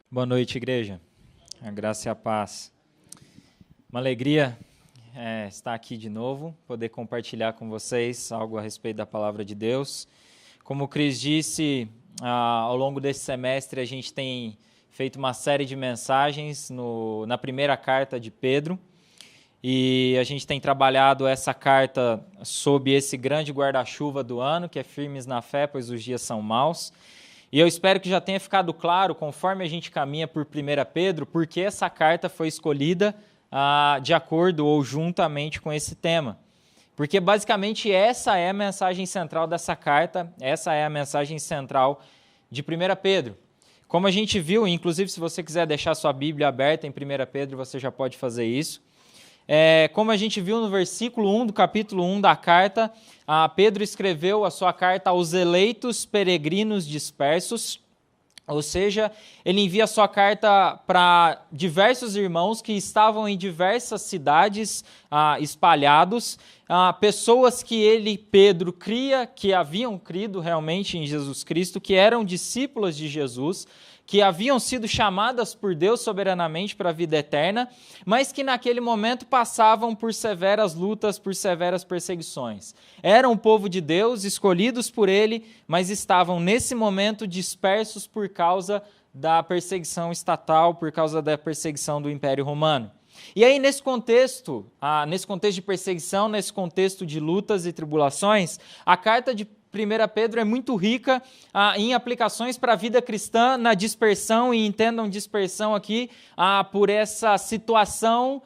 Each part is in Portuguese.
Boa noite, igreja. A graça e a paz. Uma alegria estar aqui de novo, poder compartilhar com vocês algo a respeito da palavra de Deus. Como o Cris disse, ao longo desse semestre a gente tem feito uma série de mensagens na primeira carta de Pedro, e a gente tem trabalhado essa carta sob esse grande guarda-chuva do ano, que é firmes na fé, pois os dias são maus. E eu espero que já tenha ficado claro, conforme a gente caminha por 1 Pedro, porque essa carta foi escolhida de acordo ou juntamente com esse tema. Porque basicamente essa é a mensagem central dessa carta, essa é a mensagem central de 1 Pedro. Como a gente viu, inclusive se você quiser deixar sua Bíblia aberta em 1 Pedro, você já pode fazer isso. Como a gente viu no versículo 1 do capítulo 1 da carta, Pedro escreveu a sua carta aos eleitos peregrinos dispersos, ou seja, ele envia a sua carta para diversos irmãos que estavam em diversas cidades espalhados, pessoas que Pedro, cria, que haviam crido realmente em Jesus Cristo, que eram discípulas de Jesus, que haviam sido chamadas por Deus soberanamente para a vida eterna, mas que naquele momento passavam por severas lutas, por severas perseguições. Eram o povo de Deus, escolhidos por Ele, mas estavam nesse momento dispersos por causa da perseguição estatal, por causa da perseguição do Império Romano. E aí, nesse contexto de perseguição, nesse contexto de lutas e tribulações, a carta de 1 Pedro é muito rica em aplicações para a vida cristã, na dispersão, e entendam dispersão aqui por essa situação,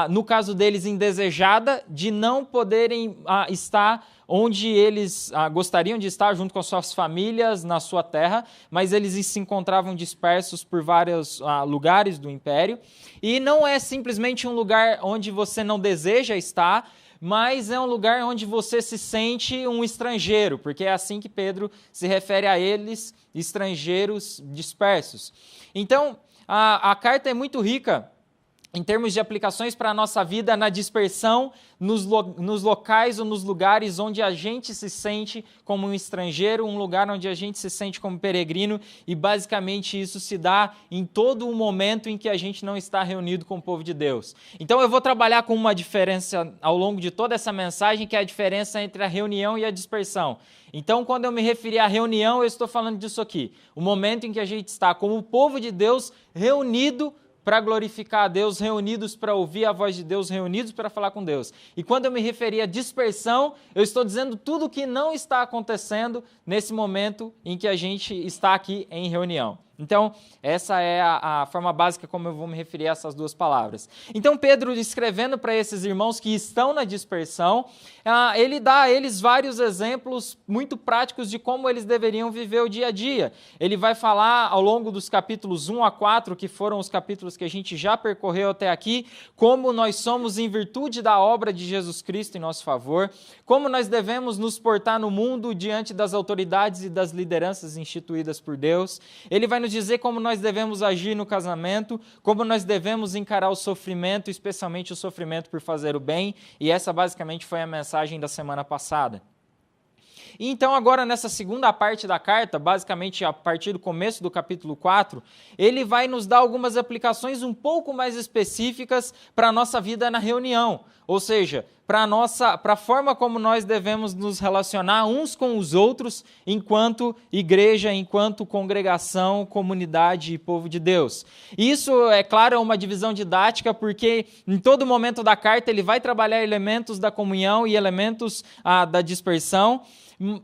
no caso deles, indesejada, de não poderem estar onde eles gostariam de estar, junto com as suas famílias, na sua terra, mas eles se encontravam dispersos por vários lugares do império. E não é simplesmente um lugar onde você não deseja estar, mas é um lugar onde você se sente um estrangeiro, porque é assim que Pedro se refere a eles, estrangeiros dispersos. Então, a carta é muito rica em termos de aplicações para a nossa vida na dispersão, nos locais ou nos lugares onde a gente se sente como um estrangeiro, um lugar onde a gente se sente como peregrino, e basicamente isso se dá em todo o momento em que a gente não está reunido com o povo de Deus. Então eu vou trabalhar com uma diferença ao longo de toda essa mensagem, que é a diferença entre a reunião e a dispersão. Então, quando eu me referir à reunião, eu estou falando disso aqui, o momento em que a gente está como o povo de Deus reunido para glorificar a Deus, reunidos para ouvir a voz de Deus, reunidos para falar com Deus. E quando eu me referi à dispersão, eu estou dizendo tudo o que não está acontecendo nesse momento em que a gente está aqui em reunião. Então, essa é a forma básica como eu vou me referir a essas duas palavras. Então, Pedro, escrevendo para esses irmãos que estão na dispersão, ele dá a eles vários exemplos muito práticos de como eles deveriam viver o dia a dia. Ele vai falar ao longo dos capítulos 1 a 4, que foram os capítulos que a gente já percorreu até aqui, como nós somos em virtude da obra de Jesus Cristo em nosso favor, como nós devemos nos portar no mundo diante das autoridades e das lideranças instituídas por Deus. Ele vai nos dizer como nós devemos agir no casamento, como nós devemos encarar o sofrimento, especialmente o sofrimento por fazer o bem, e essa basicamente foi a mensagem da semana passada. E então agora nessa segunda parte da carta, basicamente a partir do começo do capítulo 4, ele vai nos dar algumas aplicações um pouco mais específicas para a nossa vida na reunião, ou seja, para a forma como nós devemos nos relacionar uns com os outros enquanto igreja, enquanto congregação, comunidade e povo de Deus. Isso, é claro, é uma divisão didática, porque em todo momento da carta ele vai trabalhar elementos da comunhão e elementos da dispersão,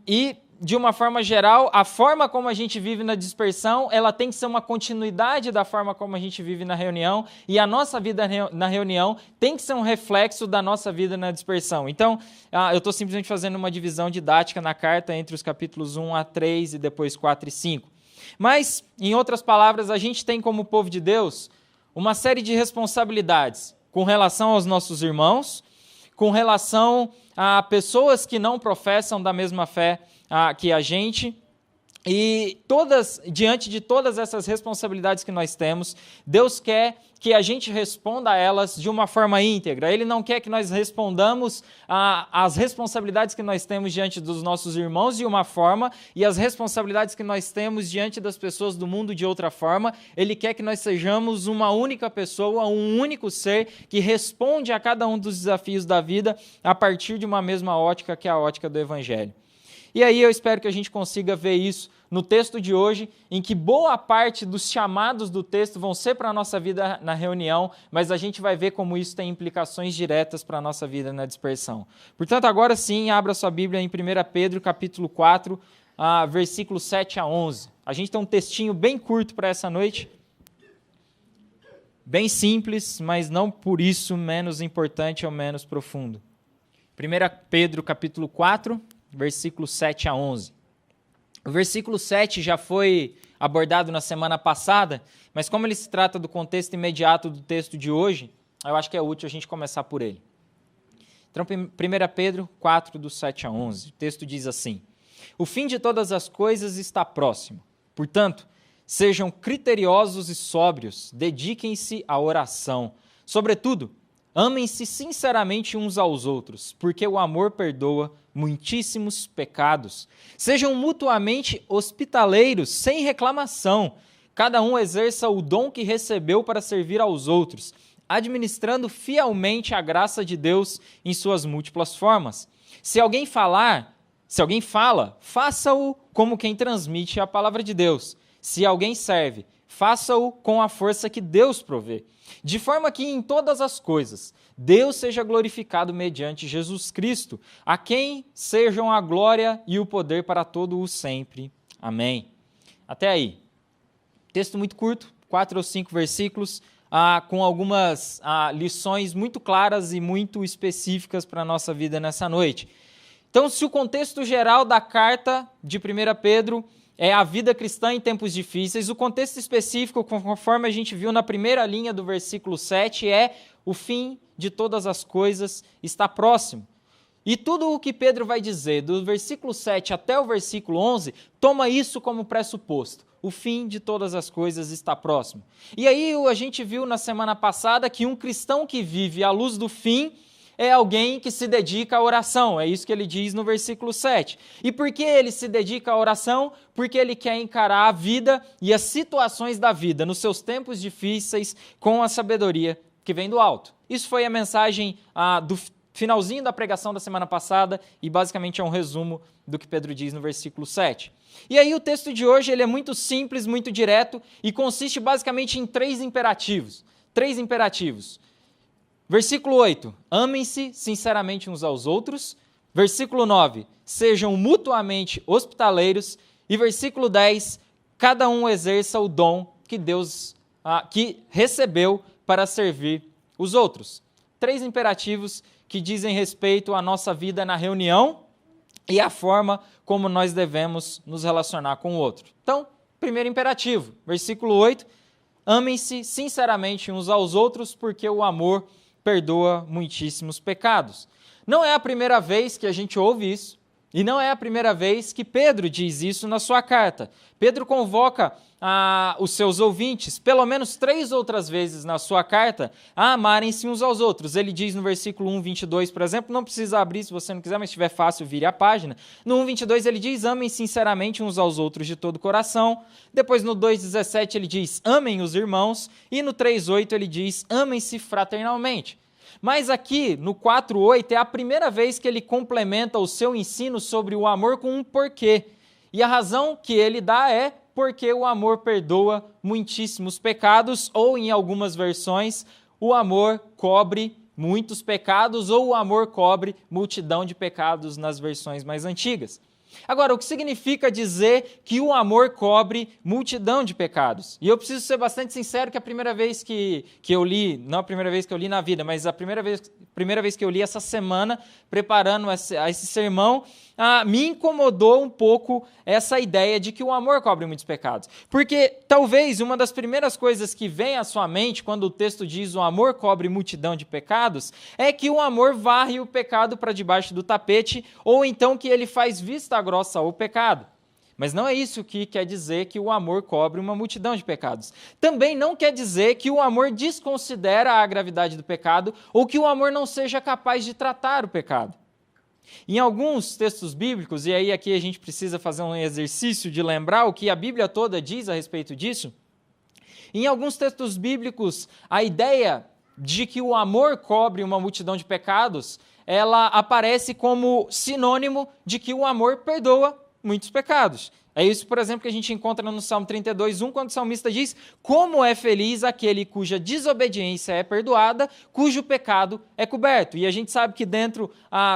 e de uma forma geral, a forma como a gente vive na dispersão, ela tem que ser uma continuidade da forma como a gente vive na reunião, e a nossa vida na reunião tem que ser um reflexo da nossa vida na dispersão. Então, eu estou simplesmente fazendo uma divisão didática na carta entre os capítulos 1 a 3 e depois 4 e 5. Mas, em outras palavras, a gente tem como povo de Deus uma série de responsabilidades com relação aos nossos irmãos, com relação a pessoas que não professam da mesma fé que a gente, E diante de todas essas responsabilidades que nós temos, Deus quer que a gente responda a elas de uma forma íntegra. Ele não quer que nós respondamos às responsabilidades que nós temos diante dos nossos irmãos de uma forma e as responsabilidades que nós temos diante das pessoas do mundo de outra forma. Ele quer que nós sejamos uma única pessoa, um único ser que responde a cada um dos desafios da vida a partir de uma mesma ótica, que é a ótica do Evangelho. E aí eu espero que a gente consiga ver isso no texto de hoje, em que boa parte dos chamados do texto vão ser para a nossa vida na reunião, mas a gente vai ver como isso tem implicações diretas para a nossa vida na dispersão. Portanto, agora sim, abra sua Bíblia em 1 Pedro, capítulo 4, versículos 7 a 11. A gente tem um textinho bem curto para essa noite, bem simples, mas não por isso menos importante ou menos profundo. 1 Pedro, capítulo 4, versículos 7 a 11. O versículo 7 já foi abordado na semana passada, mas como ele se trata do contexto imediato do texto de hoje, eu acho que é útil a gente começar por ele. Então, 1 Pedro 4, do 7 a 11, o texto diz assim: O fim de todas as coisas está próximo. Portanto, sejam criteriosos e sóbrios, dediquem-se à oração. Sobretudo, amem-se sinceramente uns aos outros, porque o amor perdoa muitíssimos pecados. Sejam mutuamente hospitaleiros, sem reclamação. Cada um exerça o dom que recebeu para servir aos outros, administrando fielmente a graça de Deus em suas múltiplas formas. Se alguém fala, faça-o como quem transmite a palavra de Deus. Se alguém serve, faça-o com a força que Deus provê, de forma que em todas as coisas Deus seja glorificado mediante Jesus Cristo, a quem sejam a glória e o poder para todo o sempre. Amém. Até aí. Texto muito curto, 4 ou 5 versículos, com algumas lições muito claras e muito específicas para a nossa vida nessa noite. Então, se o contexto geral da carta de 1 Pedro é a vida cristã em tempos difíceis, o contexto específico, conforme a gente viu na primeira linha do versículo 7, é o fim de todas as coisas está próximo. E tudo o que Pedro vai dizer, do versículo 7 até o versículo 11, toma isso como pressuposto. O fim de todas as coisas está próximo. E aí a gente viu na semana passada que um cristão que vive à luz do fim é alguém que se dedica à oração, é isso que ele diz no versículo 7. E por que ele se dedica à oração? Porque ele quer encarar a vida e as situações da vida, nos seus tempos difíceis, com a sabedoria que vem do alto. Isso foi a mensagem do finalzinho da pregação da semana passada e basicamente é um resumo do que Pedro diz no versículo 7. E aí o texto de hoje ele é muito simples, muito direto e consiste basicamente em 3 imperativos. 3 imperativos. Versículo 8, amem-se sinceramente uns aos outros. Versículo 9, sejam mutuamente hospitaleiros. E versículo 10, cada um exerça o dom que Deus que recebeu para servir os outros. 3 imperativos que dizem respeito à nossa vida na reunião e à forma como nós devemos nos relacionar com o outro. Então, primeiro imperativo, versículo 8, amem-se sinceramente uns aos outros, porque o amor perdoa muitíssimos pecados. Não é a primeira vez que a gente ouve isso, e não é a primeira vez que Pedro diz isso na sua carta. Pedro convoca os seus ouvintes, pelo menos 3 outras vezes na sua carta, a amarem-se uns aos outros. Ele diz no versículo 1:22, por exemplo, não precisa abrir se você não quiser, mas se estiver fácil, vire a página. No 1:22 ele diz, amem sinceramente uns aos outros de todo o coração. Depois no 2:17 ele diz, amem os irmãos. E no 3:8 ele diz, amem-se fraternalmente. Mas aqui, no 4:8, é a primeira vez que ele complementa o seu ensino sobre o amor com um porquê. E a razão que ele dá é porque o amor perdoa muitíssimos pecados, ou em algumas versões, o amor cobre muitos pecados, ou o amor cobre multidão de pecados nas versões mais antigas. Agora, o que significa dizer que o amor cobre multidão de pecados? E eu preciso ser bastante sincero que a primeira vez que eu li, não a primeira vez que eu li na vida, mas a primeira vez que eu li essa semana, preparando esse sermão, me incomodou um pouco essa ideia de que o amor cobre muitos pecados. Porque talvez uma das primeiras coisas que vem à sua mente quando o texto diz o amor cobre multidão de pecados, é que o amor varre o pecado para debaixo do tapete, ou então que ele faz vista grossa ao pecado. Mas não é isso que quer dizer que o amor cobre uma multidão de pecados. Também não quer dizer que o amor desconsidera a gravidade do pecado ou que o amor não seja capaz de tratar o pecado. Em alguns textos bíblicos, e aí aqui a gente precisa fazer um exercício de lembrar o que a Bíblia toda diz a respeito disso, em alguns textos bíblicos, a ideia de que o amor cobre uma multidão de pecados, ela aparece como sinônimo de que o amor perdoa muitos pecados. É isso, por exemplo, que a gente encontra no Salmo 32:1, quando o salmista diz: como é feliz aquele cuja desobediência é perdoada, cujo pecado é coberto. E a gente sabe que dentro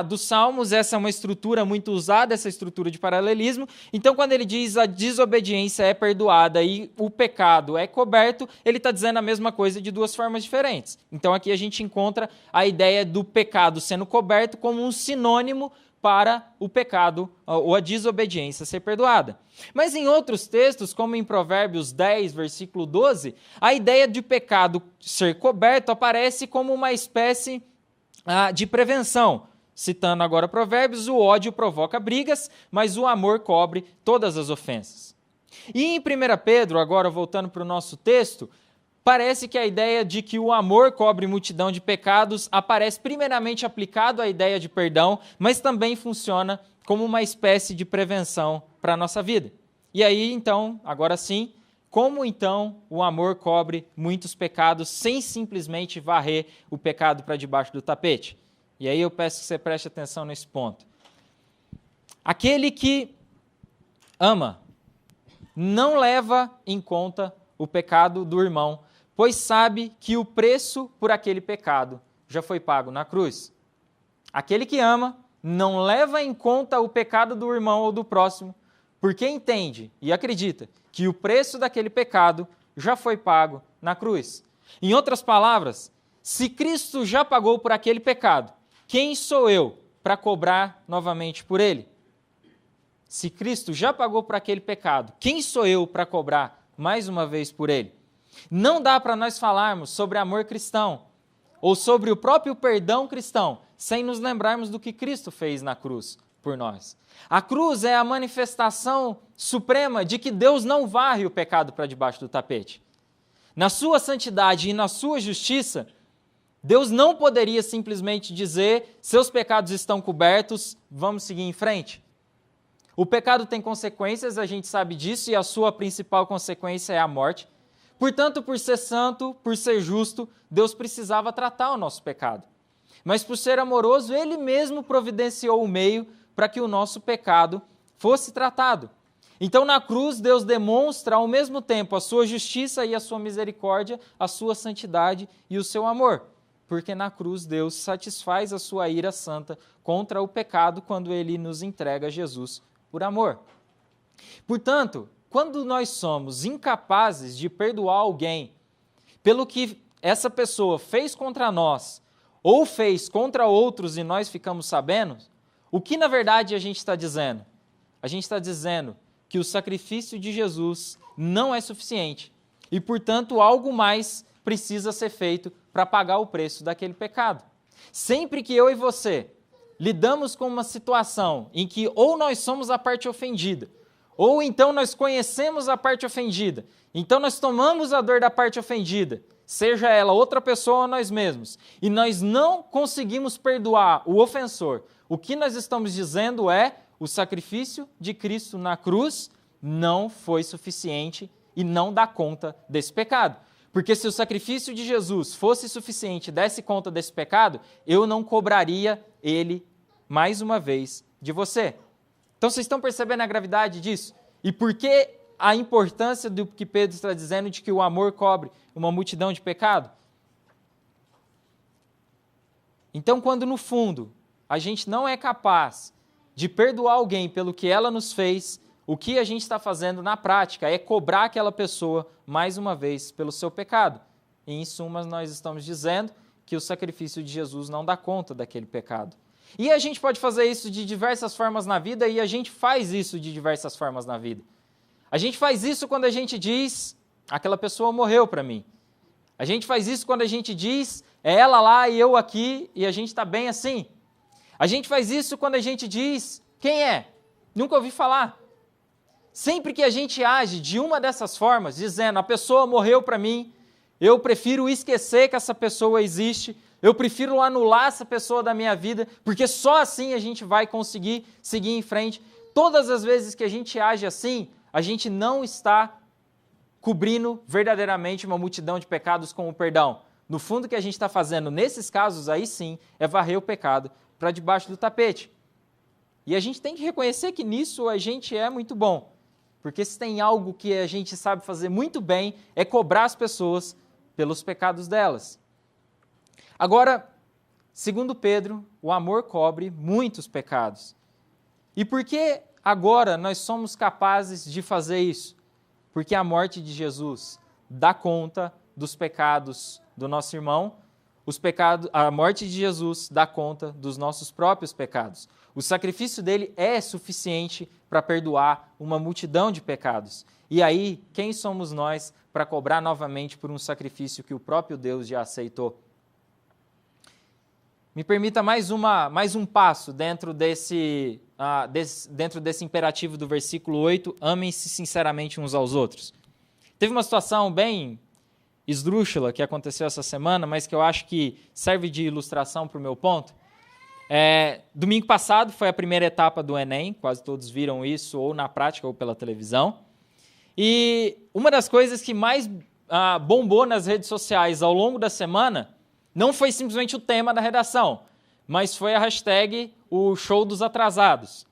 dos Salmos, essa é uma estrutura muito usada, essa estrutura de paralelismo. Então, quando ele diz a desobediência é perdoada e o pecado é coberto, ele está dizendo a mesma coisa de duas formas diferentes. Então, aqui a gente encontra a ideia do pecado sendo coberto como um sinônimo para o pecado ou a desobediência ser perdoada. Mas em outros textos, como em Provérbios 10, versículo 12, a ideia de pecado ser coberto aparece como uma espécie de prevenção. Citando agora Provérbios, o ódio provoca brigas, mas o amor cobre todas as ofensas. E em 1 Pedro, agora voltando para o nosso texto, parece que a ideia de que o amor cobre multidão de pecados aparece primeiramente aplicado à ideia de perdão, mas também funciona como uma espécie de prevenção para a nossa vida. E aí, então, agora sim, como então o amor cobre muitos pecados sem simplesmente varrer o pecado para debaixo do tapete? E aí eu peço que você preste atenção nesse ponto. Aquele que ama não leva em conta o pecado do irmão, pois sabe que o preço por aquele pecado já foi pago na cruz. Aquele que ama não leva em conta o pecado do irmão ou do próximo, porque entende e acredita que o preço daquele pecado já foi pago na cruz. Em outras palavras, se Cristo já pagou por aquele pecado, quem sou eu para cobrar novamente por ele? Se Cristo já pagou por aquele pecado, quem sou eu para cobrar mais uma vez por ele? Não dá para nós falarmos sobre amor cristão ou sobre o próprio perdão cristão sem nos lembrarmos do que Cristo fez na cruz por nós. A cruz é a manifestação suprema de que Deus não varre o pecado para debaixo do tapete. Na sua santidade e na sua justiça, Deus não poderia simplesmente dizer: seus pecados estão cobertos, vamos seguir em frente. O pecado tem consequências, a gente sabe disso, e a sua principal consequência é a morte. Portanto, por ser santo, por ser justo, Deus precisava tratar o nosso pecado. Mas por ser amoroso, Ele mesmo providenciou o meio para que o nosso pecado fosse tratado. Então, na cruz, Deus demonstra ao mesmo tempo a sua justiça e a sua misericórdia, a sua santidade e o seu amor. Porque na cruz, Deus satisfaz a sua ira santa contra o pecado quando Ele nos entrega Jesus por amor. Portanto, quando nós somos incapazes de perdoar alguém pelo que essa pessoa fez contra nós ou fez contra outros e nós ficamos sabendo, o que na verdade a gente está dizendo? A gente está dizendo que o sacrifício de Jesus não é suficiente e, portanto, algo mais precisa ser feito para pagar o preço daquele pecado. Sempre que eu e você lidamos com uma situação em que ou nós somos a parte ofendida, ou então nós conhecemos a parte ofendida, então nós tomamos a dor da parte ofendida, seja ela outra pessoa ou nós mesmos, e nós não conseguimos perdoar o ofensor, o que nós estamos dizendo é: o sacrifício de Cristo na cruz não foi suficiente e não dá conta desse pecado. Porque se o sacrifício de Jesus fosse suficiente e desse conta desse pecado, eu não cobraria ele mais uma vez de você. Então, vocês estão percebendo a gravidade disso? E por que a importância do que Pedro está dizendo de que o amor cobre uma multidão de pecado? Então, quando no fundo a gente não é capaz de perdoar alguém pelo que ela nos fez, o que a gente está fazendo na prática é cobrar aquela pessoa mais uma vez pelo seu pecado. E, em suma, nós estamos dizendo que o sacrifício de Jesus não dá conta daquele pecado. E a gente pode fazer isso de diversas formas na vida, e a gente faz isso de diversas formas na vida. A gente faz isso quando a gente diz: aquela pessoa morreu para mim. A gente faz isso quando a gente diz: é ela lá e eu aqui, e a gente está bem assim. A gente faz isso quando a gente diz: quem é? Nunca ouvi falar. Sempre que a gente age de uma dessas formas, dizendo, a pessoa morreu para mim, eu prefiro esquecer que essa pessoa existe, eu prefiro anular essa pessoa da minha vida, porque só assim a gente vai conseguir seguir em frente. Todas as vezes que a gente age assim, a gente não está cobrindo verdadeiramente uma multidão de pecados com o perdão. No fundo, o que a gente está fazendo nesses casos aí sim, é varrer o pecado para debaixo do tapete. E a gente tem que reconhecer que nisso a gente é muito bom. Porque se tem algo que a gente sabe fazer muito bem, é cobrar as pessoas pelos pecados delas. Agora, segundo Pedro, o amor cobre muitos pecados. E por que agora nós somos capazes de fazer isso? Porque a morte de Jesus dá conta dos pecados do nosso irmão, a morte de Jesus dá conta dos nossos próprios pecados. O sacrifício dele é suficiente para perdoar uma multidão de pecados. E aí, quem somos nós para cobrar novamente por um sacrifício que o próprio Deus já aceitou? Me permita mais um passo dentro desse imperativo do versículo 8, amem-se sinceramente uns aos outros. Teve uma situação bem esdrúxula que aconteceu essa semana, mas que eu acho que serve de ilustração para o meu ponto. Domingo passado foi a primeira etapa do Enem, quase todos viram isso, ou na prática ou pela televisão. E uma das coisas que mais bombou nas redes sociais ao longo da semana não foi simplesmente o tema da redação, mas foi a hashtag o show dos atrasados.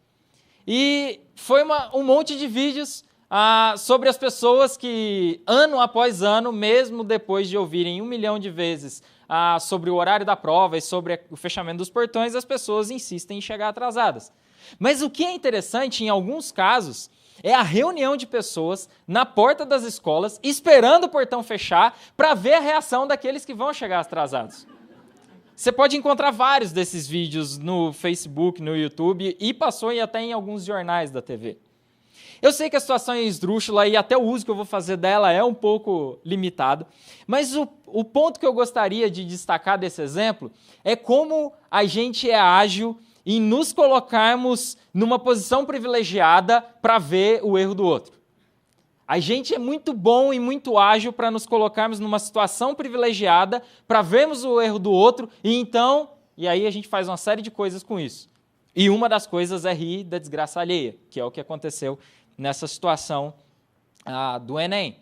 E foi um monte de vídeos sobre as pessoas que, ano após ano, mesmo depois de ouvirem 1 milhão de vezes sobre o horário da prova e sobre o fechamento dos portões, as pessoas insistem em chegar atrasadas. Mas o que é interessante, em alguns casos, é a reunião de pessoas na porta das escolas, esperando o portão fechar, para ver a reação daqueles que vão chegar atrasados. Você pode encontrar vários desses vídeos no Facebook, no YouTube, e passou até em alguns jornais da TV. Eu sei que a situação é esdrúxula e até o uso que eu vou fazer dela é um pouco limitado, mas o ponto que eu gostaria de destacar desse exemplo é como a gente é ágil em nos colocarmos numa posição privilegiada para ver o erro do outro. A gente é muito bom e muito ágil para nos colocarmos numa situação privilegiada para vermos o erro do outro e aí a gente faz uma série de coisas com isso. E uma das coisas é rir da desgraça alheia, que é o que aconteceu nessa situação do Enem.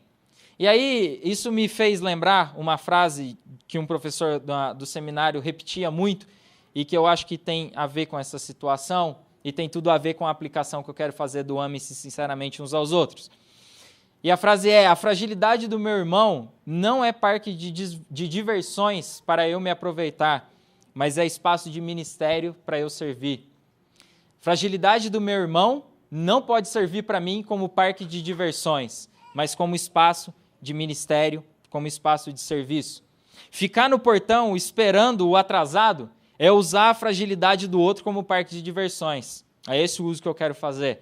E aí, isso me fez lembrar uma frase que um professor do seminário repetia muito e que eu acho que tem a ver com essa situação e tem tudo a ver com a aplicação que eu quero fazer do ame-se sinceramente uns aos outros. E a frase é: a fragilidade do meu irmão não é parque de diversões para eu me aproveitar, mas é espaço de ministério para eu servir. Fragilidade do meu irmão não pode servir para mim como parque de diversões, mas como espaço de ministério, como espaço de serviço. Ficar no portão esperando o atrasado é usar a fragilidade do outro como parque de diversões. É esse o uso que eu quero fazer.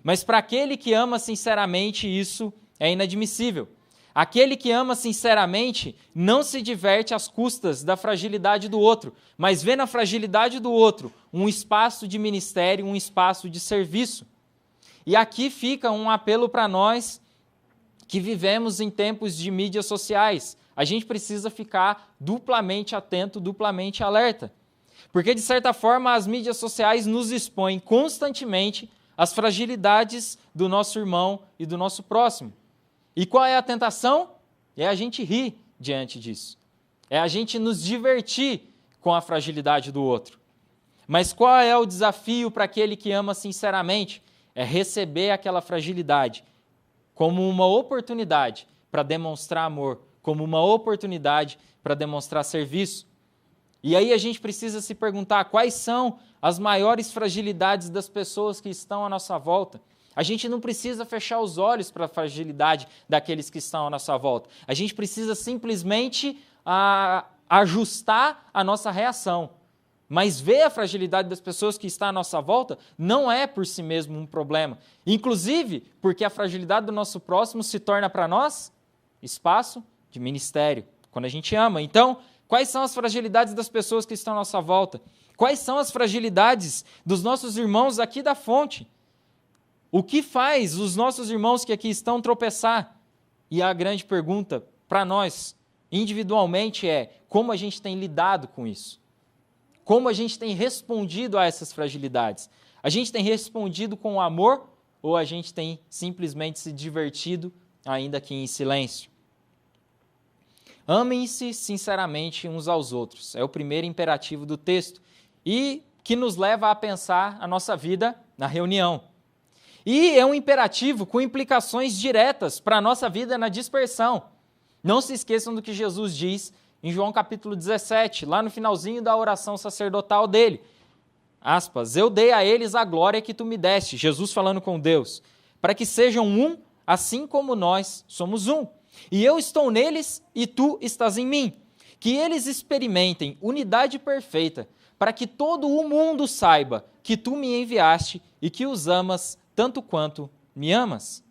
Mas para aquele que ama sinceramente, isso é inadmissível. Aquele que ama sinceramente não se diverte às custas da fragilidade do outro, mas vê na fragilidade do outro um espaço de ministério, um espaço de serviço. E aqui fica um apelo para nós que vivemos em tempos de mídias sociais. A gente precisa ficar duplamente atento, duplamente alerta. Porque, de certa forma, as mídias sociais nos expõem constantemente às fragilidades do nosso irmão e do nosso próximo. E qual é a tentação? É a gente rir diante disso. É a gente nos divertir com a fragilidade do outro. Mas qual é o desafio para aquele que ama sinceramente? É receber aquela fragilidade como uma oportunidade para demonstrar amor, como uma oportunidade para demonstrar serviço. E aí a gente precisa se perguntar quais são as maiores fragilidades das pessoas que estão à nossa volta. A gente não precisa fechar os olhos para a fragilidade daqueles que estão à nossa volta. A gente precisa simplesmente ajustar a nossa reação. Mas ver a fragilidade das pessoas que estão à nossa volta não é por si mesmo um problema. Inclusive, porque a fragilidade do nosso próximo se torna para nós espaço de ministério, quando a gente ama. Então, quais são as fragilidades das pessoas que estão à nossa volta? Quais são as fragilidades dos nossos irmãos aqui da fonte? O que faz os nossos irmãos que aqui estão tropeçar? E a grande pergunta para nós, individualmente, é como a gente tem lidado com isso? Como a gente tem respondido a essas fragilidades? A gente tem respondido com amor ou a gente tem simplesmente se divertido, ainda que em silêncio? Amem-se sinceramente uns aos outros. É o primeiro imperativo do texto e que nos leva a pensar a nossa vida na reunião. E é um imperativo com implicações diretas para a nossa vida na dispersão. Não se esqueçam do que Jesus diz em João capítulo 17, lá no finalzinho da oração sacerdotal dele. Aspas, eu dei a eles a glória que tu me deste, Jesus falando com Deus, para que sejam um, assim como nós somos um. E eu estou neles e tu estás em mim. Que eles experimentem unidade perfeita, para que todo o mundo saiba que tu me enviaste e que os amas tanto quanto me amas.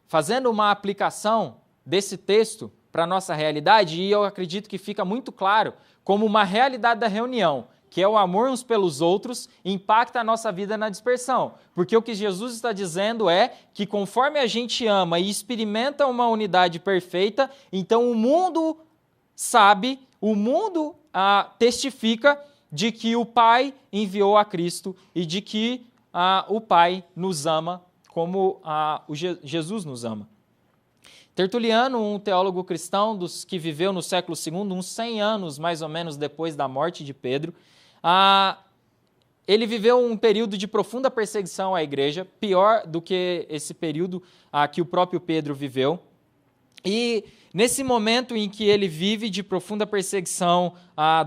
Fazendo uma aplicação desse texto para a nossa realidade, e eu acredito que fica muito claro como uma realidade da reunião, que é o amor uns pelos outros, impacta a nossa vida na dispersão. Porque o que Jesus está dizendo é que conforme a gente ama e experimenta uma unidade perfeita, então o mundo sabe, o mundo testifica de que o Pai enviou a Cristo e de que o Pai nos ama como Jesus nos ama. Tertuliano, um teólogo cristão dos que viveu no século II, uns 100 anos mais ou menos depois da morte de Pedro, ele viveu um período de profunda perseguição à igreja, pior do que esse período que o próprio Pedro viveu. E nesse momento em que ele vive de profunda perseguição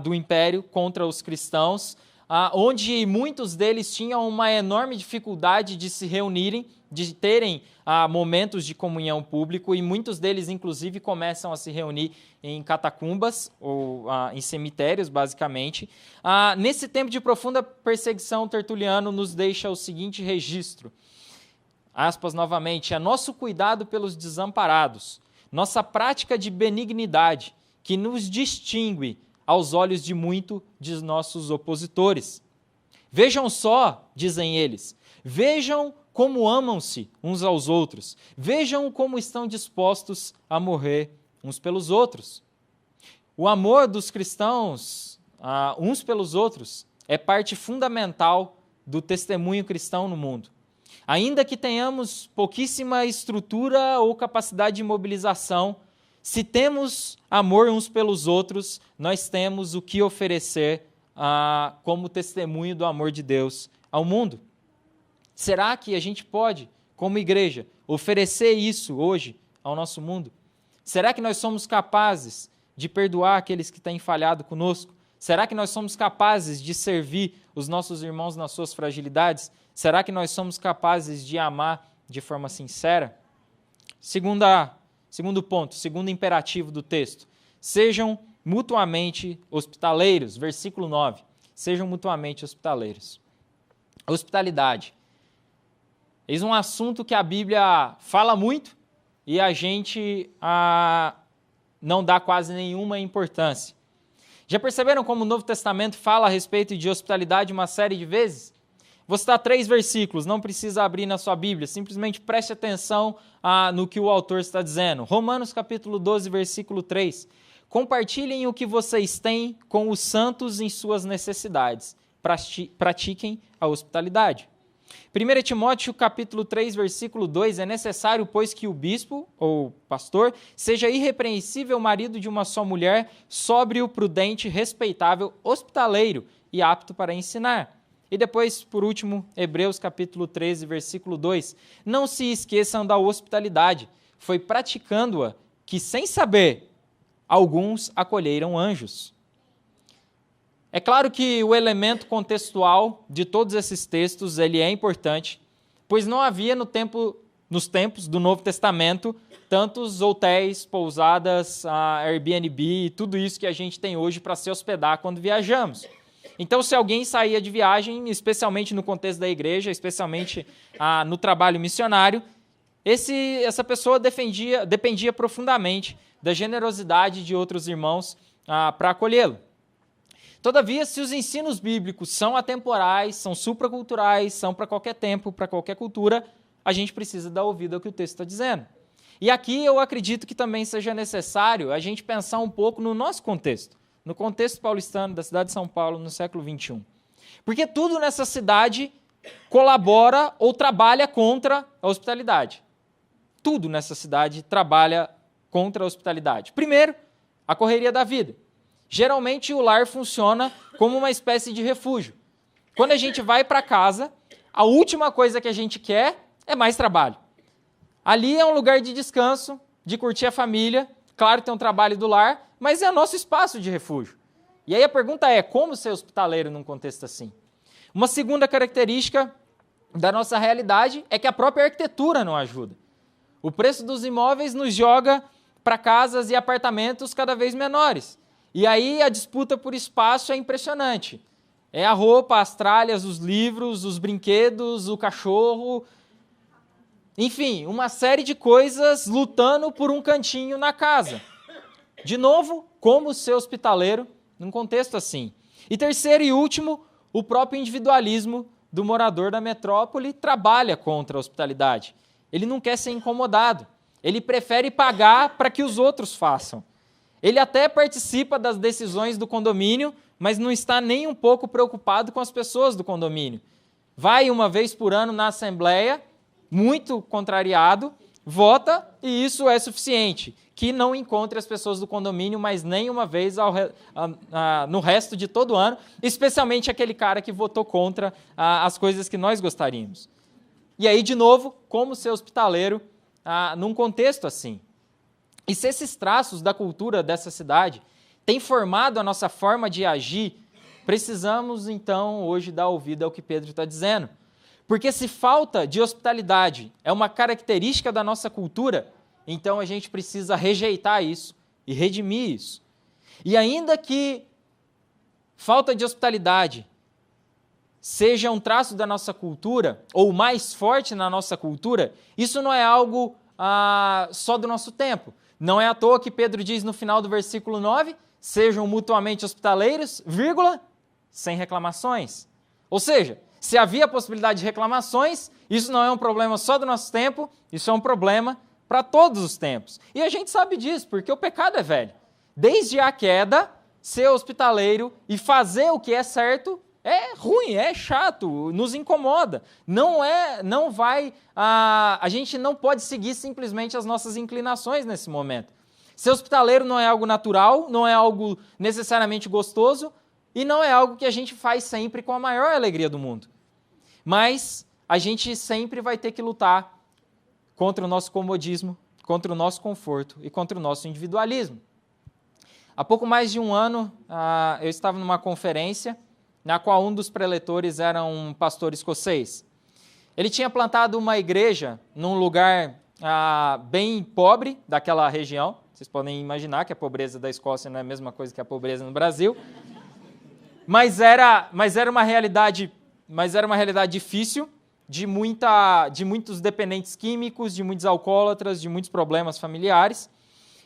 do império contra os cristãos, onde muitos deles tinham uma enorme dificuldade de se reunirem, de terem momentos de comunhão público, e muitos deles, inclusive, começam a se reunir em catacumbas, ou em cemitérios, basicamente. Nesse tempo de profunda perseguição, Tertuliano nos deixa o seguinte registro, aspas novamente, é nosso cuidado pelos desamparados, nossa prática de benignidade, que nos distingue aos olhos de muito de nossos opositores. Vejam só, dizem eles, vejam como amam-se uns aos outros, vejam como estão dispostos a morrer uns pelos outros. O amor dos cristãos uns pelos outros é parte fundamental do testemunho cristão no mundo. Ainda que tenhamos pouquíssima estrutura ou capacidade de mobilização, se temos amor uns pelos outros, nós temos o que oferecer como testemunho do amor de Deus ao mundo. Será que a gente pode, como igreja, oferecer isso hoje ao nosso mundo? Será que nós somos capazes de perdoar aqueles que têm falhado conosco? Será que nós somos capazes de servir os nossos irmãos nas suas fragilidades? Será que nós somos capazes de amar de forma sincera? Segundo ponto, segundo imperativo do texto. Sejam mutuamente hospitaleiros. Versículo 9. Sejam mutuamente hospitaleiros. Hospitalidade. Eis um assunto que a Bíblia fala muito e a gente não dá quase nenhuma importância. Já perceberam como o Novo Testamento fala a respeito de hospitalidade uma série de vezes? Vou citar 3 versículos, não precisa abrir na sua Bíblia, simplesmente preste atenção no que o autor está dizendo. Romanos capítulo 12, versículo 3. Compartilhem o que vocês têm com os santos em suas necessidades. Pratiquem a hospitalidade. 1 Timóteo capítulo 3, versículo 2, é necessário, pois, que o bispo, ou pastor, seja irrepreensível marido de uma só mulher, sóbrio, prudente, respeitável, hospitaleiro e apto para ensinar. E depois, por último, Hebreus capítulo 13, versículo 2, não se esqueçam da hospitalidade, foi praticando-a que, sem saber, alguns acolheram anjos. É claro que o elemento contextual de todos esses textos ele é importante, pois não havia nos tempos do Novo Testamento tantos hotéis, pousadas, Airbnb e tudo isso que a gente tem hoje para se hospedar quando viajamos. Então, se alguém saía de viagem, especialmente no contexto da igreja, especialmente no trabalho missionário, essa pessoa dependia profundamente da generosidade de outros irmãos para acolhê-lo. Todavia, se os ensinos bíblicos são atemporais, são supraculturais, são para qualquer tempo, para qualquer cultura, a gente precisa dar ouvido ao que o texto está dizendo. E aqui eu acredito que também seja necessário a gente pensar um pouco no nosso contexto, no contexto paulistano da cidade de São Paulo no século XXI. Porque tudo nessa cidade colabora ou trabalha contra a hospitalidade. Tudo nessa cidade trabalha contra a hospitalidade. Primeiro, a correria da vida. Geralmente o lar funciona como uma espécie de refúgio. Quando a gente vai para casa, a última coisa que a gente quer é mais trabalho. Ali é um lugar de descanso, de curtir a família, claro, tem um trabalho do lar, mas é nosso espaço de refúgio. E aí a pergunta é, como ser hospitaleiro num contexto assim? Uma segunda característica da nossa realidade é que a própria arquitetura não ajuda. O preço dos imóveis nos joga para casas e apartamentos cada vez menores. E aí a disputa por espaço é impressionante. É a roupa, as tralhas, os livros, os brinquedos, o cachorro... Enfim, uma série de coisas lutando por um cantinho na casa. De novo, como ser hospitaleiro num contexto assim. E terceiro e último, o próprio individualismo do morador da metrópole trabalha contra a hospitalidade. Ele não quer ser incomodado. Ele prefere pagar para que os outros façam. Ele até participa das decisões do condomínio, mas não está nem um pouco preocupado com as pessoas do condomínio. Vai uma vez por ano na assembleia, muito contrariado, vota e isso é suficiente. Que não encontre as pessoas do condomínio mais nem uma vez no resto de todo o ano, especialmente aquele cara que votou contra as coisas que nós gostaríamos. E aí, de novo, como ser hospitaleiro num contexto assim? E se esses traços da cultura dessa cidade têm formado a nossa forma de agir, precisamos, então, hoje dar ouvido ao que Pedro está dizendo. Porque se falta de hospitalidade é uma característica da nossa cultura, então a gente precisa rejeitar isso e redimir isso. E ainda que falta de hospitalidade seja um traço da nossa cultura, ou mais forte na nossa cultura, isso não é algo só do nosso tempo. Não é à toa que Pedro diz no final do versículo 9, sejam mutuamente hospitaleiros, vírgula, sem reclamações. Ou seja, se havia possibilidade de reclamações, isso não é um problema só do nosso tempo, isso é um problema para todos os tempos. E a gente sabe disso, porque o pecado é velho. Desde a queda, ser hospitaleiro e fazer o que é certo é ruim, é chato, nos incomoda. A gente não pode seguir simplesmente as nossas inclinações nesse momento. Ser hospitaleiro não é algo natural, não é algo necessariamente gostoso e não é algo que a gente faz sempre com a maior alegria do mundo. Mas a gente sempre vai ter que lutar contra o nosso comodismo, contra o nosso conforto e contra o nosso individualismo. Há pouco mais de um ano, eu estava numa conferência na qual um dos preletores era um pastor escocês. Ele tinha plantado uma igreja num lugar bem pobre daquela região. Vocês podem imaginar que a pobreza da Escócia não é a mesma coisa que a pobreza no Brasil. Mas era uma realidade difícil, de muitos dependentes químicos, de muitos alcoólatras, de muitos problemas familiares.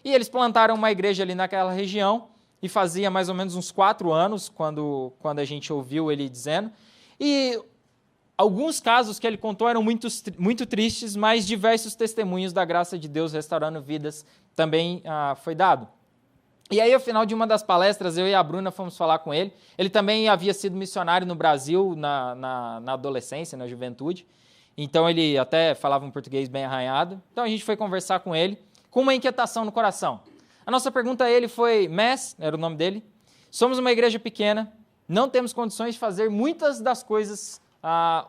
E eles plantaram uma igreja ali naquela região, e fazia mais ou menos uns 4 anos, quando a gente ouviu ele dizendo. E alguns casos que ele contou eram muito tristes, mas diversos testemunhos da graça de Deus restaurando vidas também foi dado. E aí, ao final de uma das palestras, eu e a Bruna fomos falar com ele. Ele também havia sido missionário no Brasil, na adolescência, na juventude. Então, ele até falava um português bem arranhado. Então, a gente foi conversar com ele, com uma inquietação no coração. A nossa pergunta a ele foi, Mess, era o nome dele, somos uma igreja pequena, não temos condições de fazer muitas das coisas,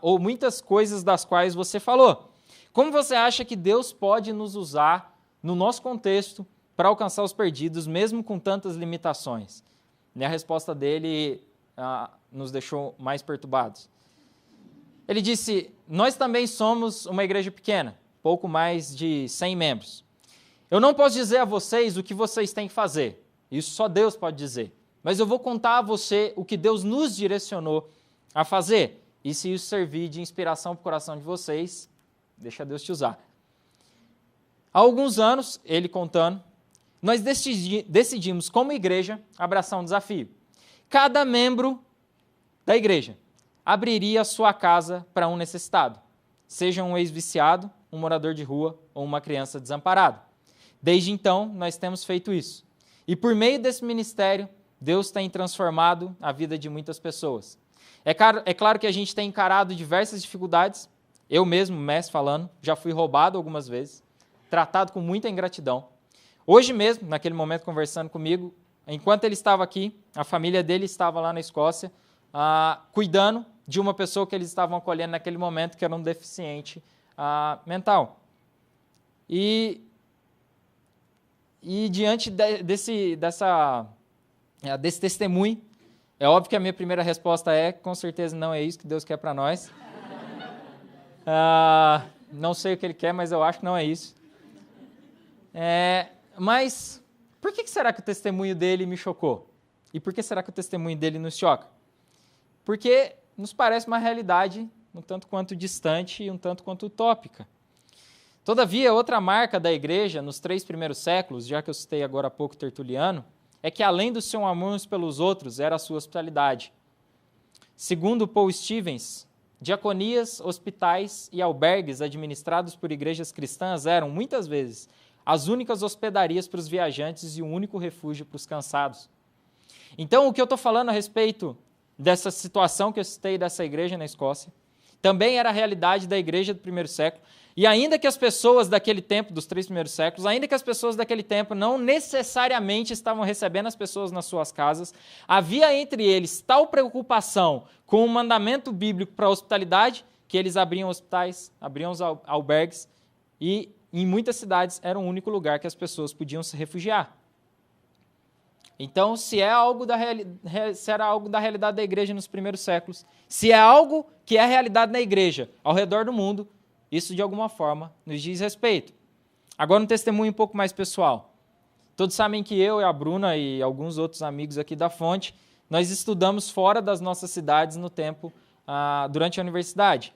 ou muitas coisas das quais você falou. Como você acha que Deus pode nos usar, no nosso contexto, para alcançar os perdidos, mesmo com tantas limitações? E a resposta dele nos deixou mais perturbados. Ele disse, nós também somos uma igreja pequena, pouco mais de 100 membros. Eu não posso dizer a vocês o que vocês têm que fazer, isso só Deus pode dizer. Mas eu vou contar a você o que Deus nos direcionou a fazer. E se isso servir de inspiração para o coração de vocês, deixa Deus te usar. Há alguns anos, ele contando, nós decidimos como igreja abraçar um desafio. cada membro da igreja abriria a sua casa para um necessitado, seja um ex-viciado, um morador de rua ou uma criança desamparada. Desde então, nós temos feito isso. E por meio desse ministério, Deus tem transformado a vida de muitas pessoas. É claro que a gente tem encarado diversas dificuldades. Eu mesmo, mestre falando, já fui roubado algumas vezes, tratado com muita ingratidão. Hoje mesmo, naquele momento conversando comigo, enquanto ele estava aqui, a família dele estava lá na Escócia, cuidando de uma pessoa que eles estavam acolhendo naquele momento, que era um deficiente mental. E diante desse testemunho, é óbvio que a minha primeira resposta é, com certeza não é isso que Deus quer para nós. Não sei o que Ele quer, mas eu acho que não é isso. Mas por que será que o testemunho dele me chocou? E por que será que o testemunho dele nos choca? Porque nos parece uma realidade um tanto quanto distante e um tanto quanto utópica. Todavia, outra marca da igreja nos 3 primeiros séculos, já que eu citei agora há pouco Tertuliano, é que além do seu amor uns pelos outros, era a sua hospitalidade. Segundo Paul Stevens, diaconias, hospitais e albergues administrados por igrejas cristãs eram, muitas vezes, as únicas hospedarias para os viajantes e o único refúgio para os cansados. Então, o que eu estou falando a respeito dessa situação que eu citei dessa igreja na Escócia, também era a realidade da igreja do primeiro século, e ainda que as pessoas daquele tempo, dos 3 primeiros séculos, ainda que as pessoas daquele tempo não necessariamente estavam recebendo as pessoas nas suas casas, havia entre eles tal preocupação com o mandamento bíblico para a hospitalidade, que eles abriam hospitais, abriam os albergues, e em muitas cidades era o único lugar que as pessoas podiam se refugiar. Então, se era algo da realidade da igreja nos primeiros séculos, se é algo que é a realidade na igreja ao redor do mundo, isso, de alguma forma, nos diz respeito. Agora, um testemunho um pouco mais pessoal. Todos sabem que eu e a Bruna e alguns outros amigos aqui da Fonte, nós estudamos fora das nossas cidades no tempo, durante a universidade.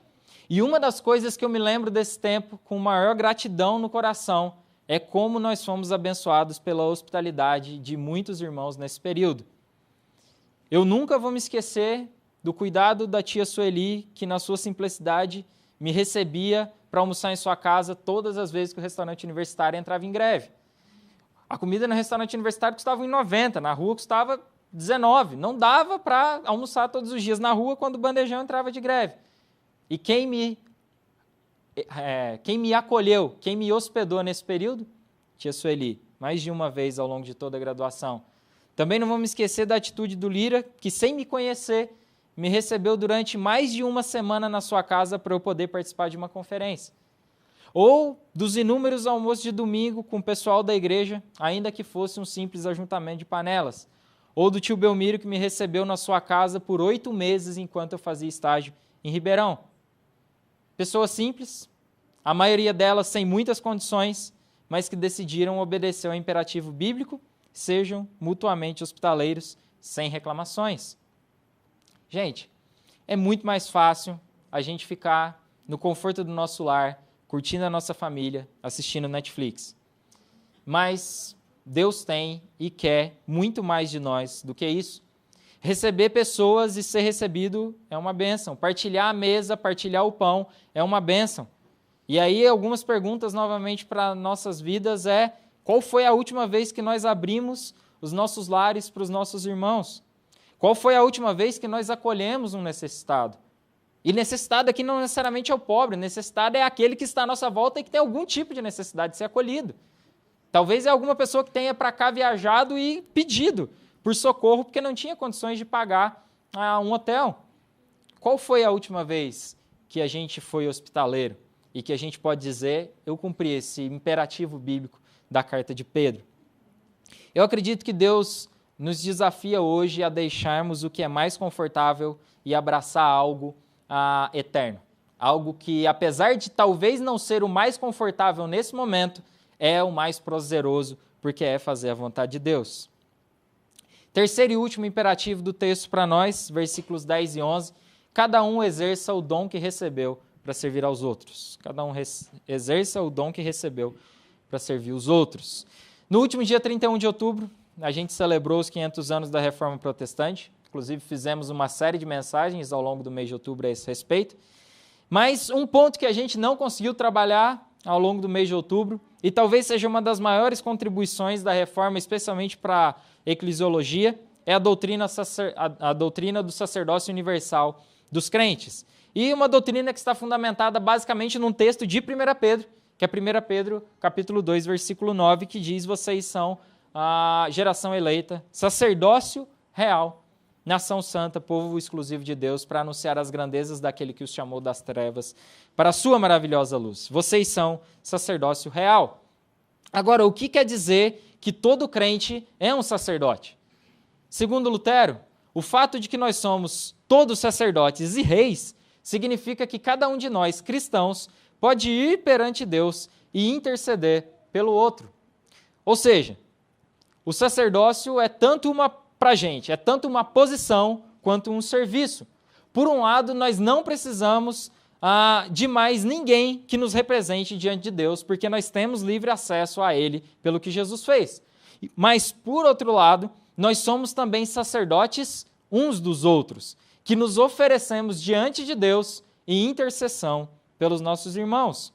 E uma das coisas que eu me lembro desse tempo, com maior gratidão no coração, é como nós fomos abençoados pela hospitalidade de muitos irmãos nesse período. Eu nunca vou me esquecer do cuidado da tia Sueli, que na sua simplicidade me recebia para almoçar em sua casa todas as vezes que o restaurante universitário entrava em greve. A comida no restaurante universitário custava R$1,90, na rua custava R$19. Não dava para almoçar todos os dias na rua quando o bandejão entrava de greve. E quem me acolheu, quem me hospedou nesse período? Tia Sueli, mais de uma vez ao longo de toda a graduação. Também não vou me esquecer da atitude do Lira, que sem me conhecer, me recebeu durante mais de uma semana na sua casa para eu poder participar de uma conferência. Ou dos inúmeros almoços de domingo com o pessoal da igreja, ainda que fosse um simples ajuntamento de panelas. Ou do tio Belmiro, que me recebeu na sua casa por 8 meses enquanto eu fazia estágio em Ribeirão. Pessoas simples, a maioria delas sem muitas condições, mas que decidiram obedecer ao imperativo bíblico, sejam mutuamente hospitaleiros, sem reclamações. Gente, é muito mais fácil a gente ficar no conforto do nosso lar, curtindo a nossa família, assistindo Netflix. Mas Deus tem e quer muito mais de nós do que isso. Receber pessoas e ser recebido é uma bênção. Partilhar a mesa, partilhar o pão é uma bênção. E aí algumas perguntas novamente para nossas vidas qual foi a última vez que nós abrimos os nossos lares para os nossos irmãos? Qual foi a última vez que nós acolhemos um necessitado? E necessitado aqui não necessariamente é o pobre, necessitado é aquele que está à nossa volta e que tem algum tipo de necessidade de ser acolhido. Talvez é alguma pessoa que tenha para cá viajado e pedido por socorro porque não tinha condições de pagar um hotel. Qual foi a última vez que a gente foi hospitaleiro e que a gente pode dizer, eu cumpri esse imperativo bíblico da carta de Pedro? Eu acredito que Deus nos desafia hoje a deixarmos o que é mais confortável e abraçar algo eterno. Algo que, apesar de talvez não ser o mais confortável nesse momento, é o mais prazeroso, porque é fazer a vontade de Deus. Terceiro e último imperativo do texto para nós, versículos 10 e 11, cada um exerça o dom que recebeu para servir aos outros. Cada um exerça o dom que recebeu para servir os outros. No último dia 31 de outubro, a gente celebrou os 500 anos da Reforma Protestante. inclusive fizemos uma série de mensagens ao longo do mês de outubro a esse respeito. Mas um ponto que a gente não conseguiu trabalhar ao longo do mês de outubro, e talvez seja uma das maiores contribuições da reforma, especialmente para a eclesiologia, é a doutrina do sacerdócio universal dos crentes. E uma doutrina que está fundamentada basicamente num texto de 1 Pedro, que é 1 Pedro capítulo 2, versículo 9, que diz: vocês são a geração eleita, sacerdócio real, nação santa, povo exclusivo de Deus, para anunciar as grandezas daquele que os chamou das trevas para a sua maravilhosa luz. Vocês são sacerdócio real. Agora, o que quer dizer que todo crente é um sacerdote? Segundo Lutero, o fato de que nós somos todos sacerdotes e reis significa que cada um de nós, cristãos, pode ir perante Deus e interceder pelo outro. Ou seja, o sacerdócio é tanto para a gente, é tanto uma posição quanto um serviço. Por um lado, nós não precisamos de mais ninguém que nos represente diante de Deus, porque nós temos livre acesso a Ele pelo que Jesus fez. Mas, por outro lado, nós somos também sacerdotes uns dos outros, que nos oferecemos diante de Deus em intercessão pelos nossos irmãos.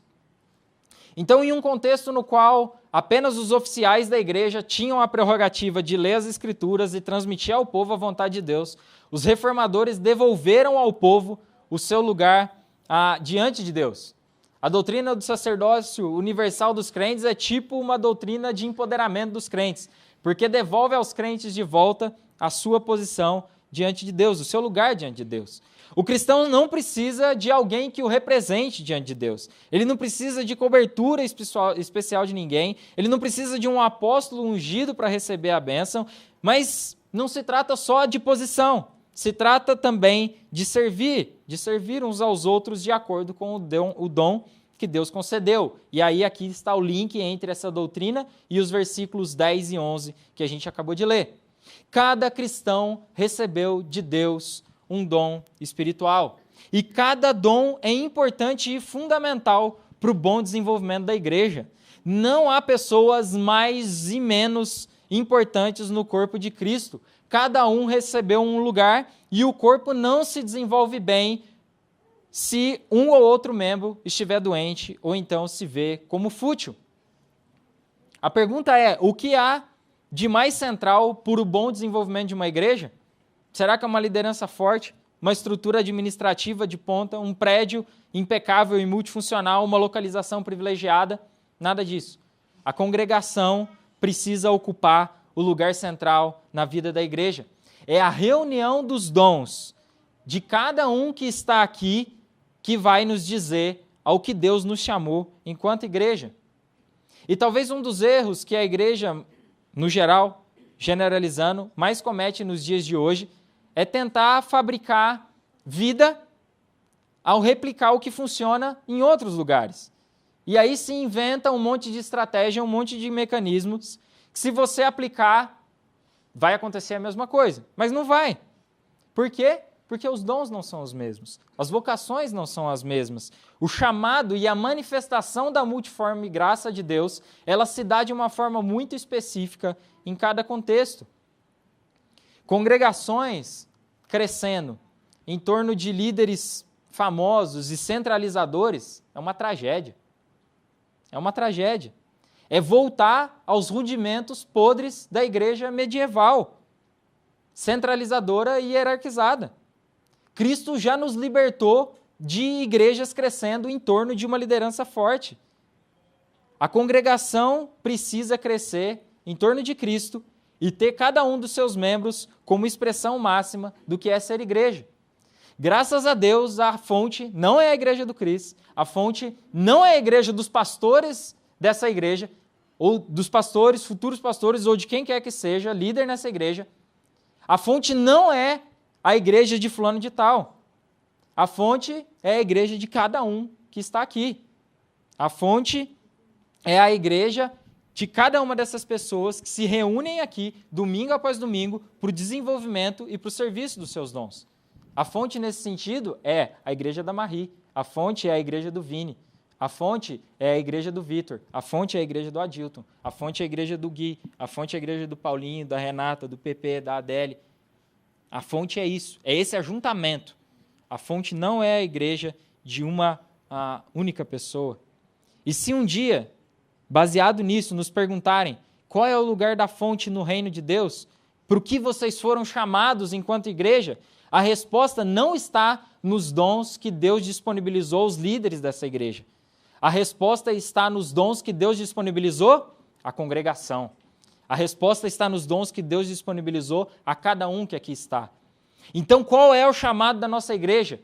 Então, em um contexto no qual apenas os oficiais da igreja tinham a prerrogativa de ler as Escrituras e transmitir ao povo a vontade de Deus, os reformadores devolveram ao povo o seu lugar diante de Deus. A doutrina do sacerdócio universal dos crentes é tipo uma doutrina de empoderamento dos crentes, porque devolve aos crentes de volta a sua posição diante de Deus, o seu lugar diante de Deus. O cristão não precisa de alguém que o represente diante de Deus. Ele não precisa de cobertura especial de ninguém. Ele não precisa de um apóstolo ungido para receber a bênção. Mas não se trata só de posição. Se trata também de servir uns aos outros de acordo com o dom que Deus concedeu. E aí aqui está o link entre essa doutrina e os versículos 10 e 11 que a gente acabou de ler. Cada cristão recebeu de Deus um dom espiritual. E cada dom é importante e fundamental para o bom desenvolvimento da igreja. Não há pessoas mais e menos importantes no corpo de Cristo. Cada um recebeu um lugar e o corpo não se desenvolve bem se um ou outro membro estiver doente ou então se vê como fútil. A pergunta é: o que há de mais central para o bom desenvolvimento de uma igreja? Será que é uma liderança forte, uma estrutura administrativa de ponta, um prédio impecável e multifuncional, uma localização privilegiada? Nada disso. A congregação precisa ocupar o lugar central na vida da igreja. É a reunião dos dons de cada um que está aqui que vai nos dizer ao que Deus nos chamou enquanto igreja. E talvez um dos erros que a igreja, no geral, generalizando, mais comete nos dias de hoje é tentar fabricar vida ao replicar o que funciona em outros lugares. E aí se inventa um monte de estratégia, um monte de mecanismos que, se você aplicar, vai acontecer a mesma coisa. Mas não vai. Por quê? Porque os dons não são os mesmos. As vocações não são as mesmas. O chamado e a manifestação da multiforme graça de Deus, ela se dá de uma forma muito específica em cada contexto. Congregações crescendo em torno de líderes famosos e centralizadores é uma tragédia. É uma tragédia. É voltar aos rudimentos podres da igreja medieval, centralizadora e hierarquizada. Cristo já nos libertou de igrejas crescendo em torno de uma liderança forte. A congregação precisa crescer em torno de Cristo e ter cada um dos seus membros como expressão máxima do que é ser igreja. Graças a Deus, a fonte não é a igreja do Cristo, a fonte não é a igreja dos pastores dessa igreja, ou dos pastores, futuros pastores, ou de quem quer que seja, líder nessa igreja. A fonte não é a igreja de fulano de tal. A fonte é a igreja de cada um que está aqui. A fonte é a igreja de cada uma dessas pessoas que se reúnem aqui, domingo após domingo, para o desenvolvimento e para o serviço dos seus dons. A fonte, nesse sentido, é a igreja da Marie. A fonte é a igreja do Vini. A fonte é a igreja do Vitor. A fonte é a igreja do Adilton. A fonte é a igreja do Gui. A fonte é a igreja do Paulinho, da Renata, do PP, da Adele. A fonte é isso, é esse ajuntamento. A fonte não é a igreja de uma única pessoa. E se um dia, baseado nisso, nos perguntarem qual é o lugar da fonte no reino de Deus, para o que vocês foram chamados enquanto igreja, a resposta não está nos dons que Deus disponibilizou aos líderes dessa igreja. A resposta está nos dons que Deus disponibilizou à congregação. A resposta está nos dons que Deus disponibilizou a cada um que aqui está. Então, qual é o chamado da nossa igreja?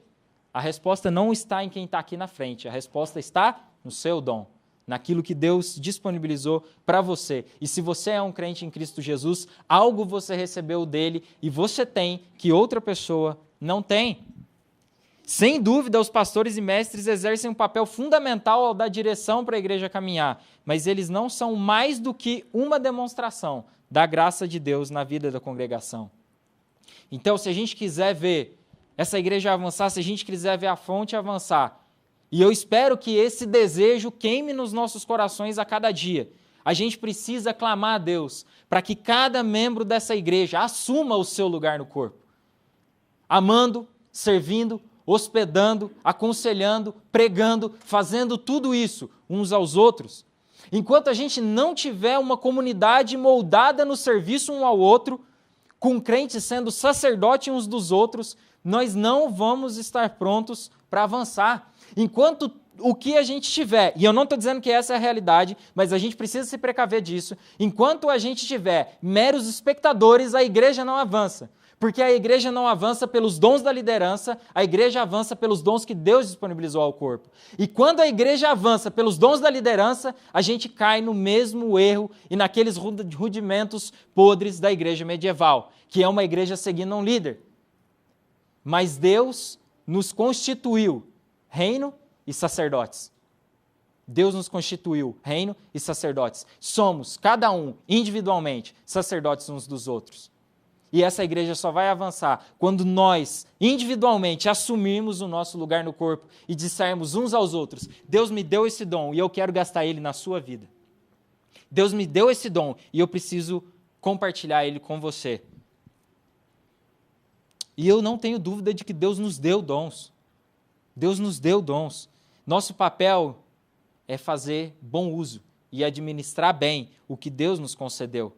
A resposta não está em quem está aqui na frente. A resposta está no seu dom, naquilo que Deus disponibilizou para você. E se você é um crente em Cristo Jesus, algo você recebeu dele e você tem que outra pessoa não tem. Sem dúvida, os pastores e mestres exercem um papel fundamental ao dar direção para a igreja caminhar, mas eles não são mais do que uma demonstração da graça de Deus na vida da congregação. Então, se a gente quiser ver essa igreja avançar, se a gente quiser ver a fonte avançar, e eu espero que esse desejo queime nos nossos corações a cada dia, a gente precisa clamar a Deus para que cada membro dessa igreja assuma o seu lugar no corpo, amando, servindo, hospedando, aconselhando, pregando, fazendo tudo isso uns aos outros. Enquanto a gente não tiver uma comunidade moldada no serviço um ao outro, com crentes sendo sacerdote uns dos outros, nós não vamos estar prontos para avançar. Enquanto o que a gente tiver, e eu não estou dizendo que essa é a realidade, mas a gente precisa se precaver disso, enquanto a gente tiver meros espectadores, a igreja não avança. Porque a igreja não avança pelos dons da liderança, a igreja avança pelos dons que Deus disponibilizou ao corpo. E quando a igreja avança pelos dons da liderança, a gente cai no mesmo erro e naqueles rudimentos podres da igreja medieval, que é uma igreja seguindo um líder. Mas Deus nos constituiu reino e sacerdotes. Deus nos constituiu reino e sacerdotes. Somos, cada um, individualmente, sacerdotes uns dos outros. E essa igreja só vai avançar quando nós, individualmente, assumirmos o nosso lugar no corpo e dissermos uns aos outros, Deus me deu esse dom e eu quero gastar ele na sua vida. Deus me deu esse dom e eu preciso compartilhar ele com você. E eu não tenho dúvida de que Deus nos deu dons. Deus nos deu dons. Nosso papel é fazer bom uso e administrar bem o que Deus nos concedeu.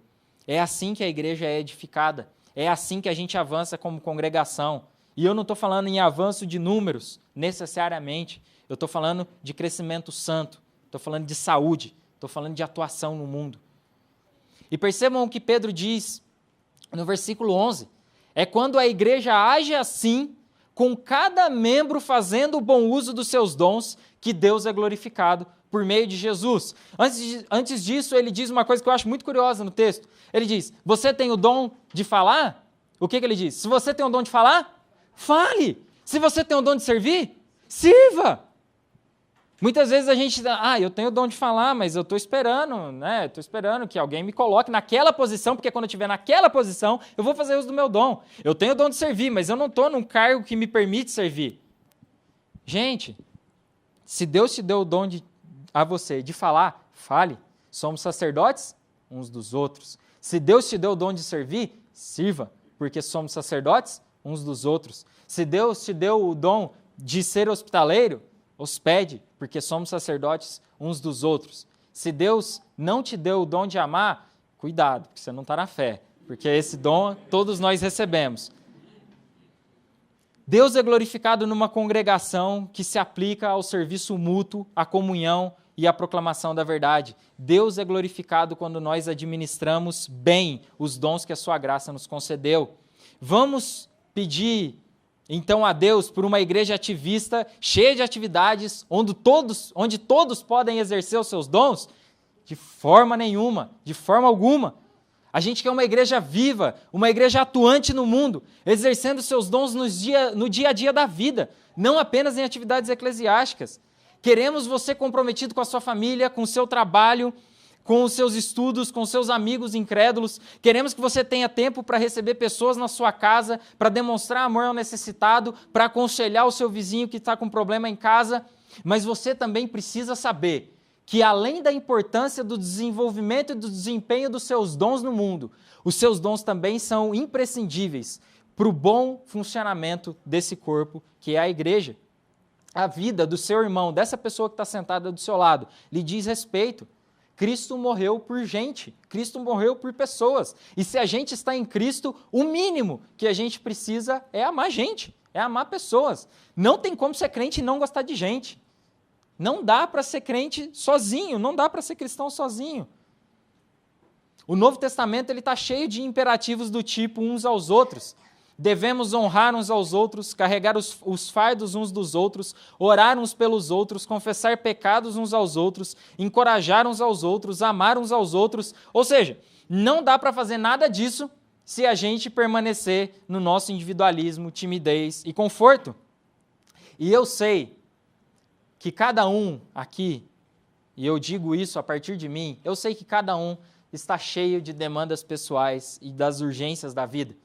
É assim que a igreja é edificada. É assim que a gente avança como congregação. E eu não estou falando em avanço de números, necessariamente. Eu estou falando de crescimento santo. Estou falando de saúde. Estou falando de atuação no mundo. E percebam o que Pedro diz no versículo 11. É quando a igreja age assim, com cada membro fazendo o bom uso dos seus dons, que Deus é glorificado por meio de Jesus. Antes disso, ele diz uma coisa que eu acho muito curiosa no texto. Ele diz, você tem o dom de falar? O que ele diz? Se você tem o dom de falar, fale. Se você tem o dom de servir, sirva. Muitas vezes a gente, eu tenho o dom de falar, mas eu estou esperando, né? Estou esperando que alguém me coloque naquela posição, porque quando eu estiver naquela posição, eu vou fazer uso do meu dom. Eu tenho o dom de servir, mas eu não estou num cargo que me permite servir. Gente, se Deus te deu o dom a você de falar, fale. Somos sacerdotes uns dos outros. Se Deus te deu o dom de servir, sirva, porque somos sacerdotes uns dos outros. Se Deus te deu o dom de ser hospitaleiro, hospede, porque somos sacerdotes uns dos outros. Se Deus não te deu o dom de amar, cuidado, porque você não está na fé, porque esse dom todos nós recebemos. Deus é glorificado numa congregação que se aplica ao serviço mútuo, à comunhão e à proclamação da verdade. Deus é glorificado quando nós administramos bem os dons que a sua graça nos concedeu. Vamos pedir então a Deus por uma igreja ativista, cheia de atividades, onde todos podem exercer os seus dons? De forma nenhuma, de forma alguma. A gente quer uma igreja viva, uma igreja atuante no mundo, exercendo seus dons no dia a dia da vida, não apenas em atividades eclesiásticas. Queremos você comprometido com a sua família, com o seu trabalho, com os seus estudos, com seus amigos incrédulos. Queremos que você tenha tempo para receber pessoas na sua casa, para demonstrar amor ao necessitado, para aconselhar o seu vizinho que está com problema em casa. Mas você também precisa saber que, além da importância do desenvolvimento e do desempenho dos seus dons no mundo, os seus dons também são imprescindíveis para o bom funcionamento desse corpo que é a igreja. A vida do seu irmão, dessa pessoa que está sentada do seu lado, lhe diz respeito. Cristo morreu por gente, Cristo morreu por pessoas. E se a gente está em Cristo, o mínimo que a gente precisa é amar gente, é amar pessoas. Não tem como ser crente e não gostar de gente. Não dá para ser crente sozinho, não dá para ser cristão sozinho. O Novo Testamento está cheio de imperativos do tipo uns aos outros. Devemos honrar uns aos outros, carregar os fardos uns dos outros, orar uns pelos outros, confessar pecados uns aos outros, encorajar uns aos outros, amar uns aos outros. Ou seja, não dá para fazer nada disso se a gente permanecer no nosso individualismo, timidez e conforto. E eu sei que cada um aqui, e eu digo isso a partir de mim, eu sei que cada um está cheio de demandas pessoais e das urgências da vida.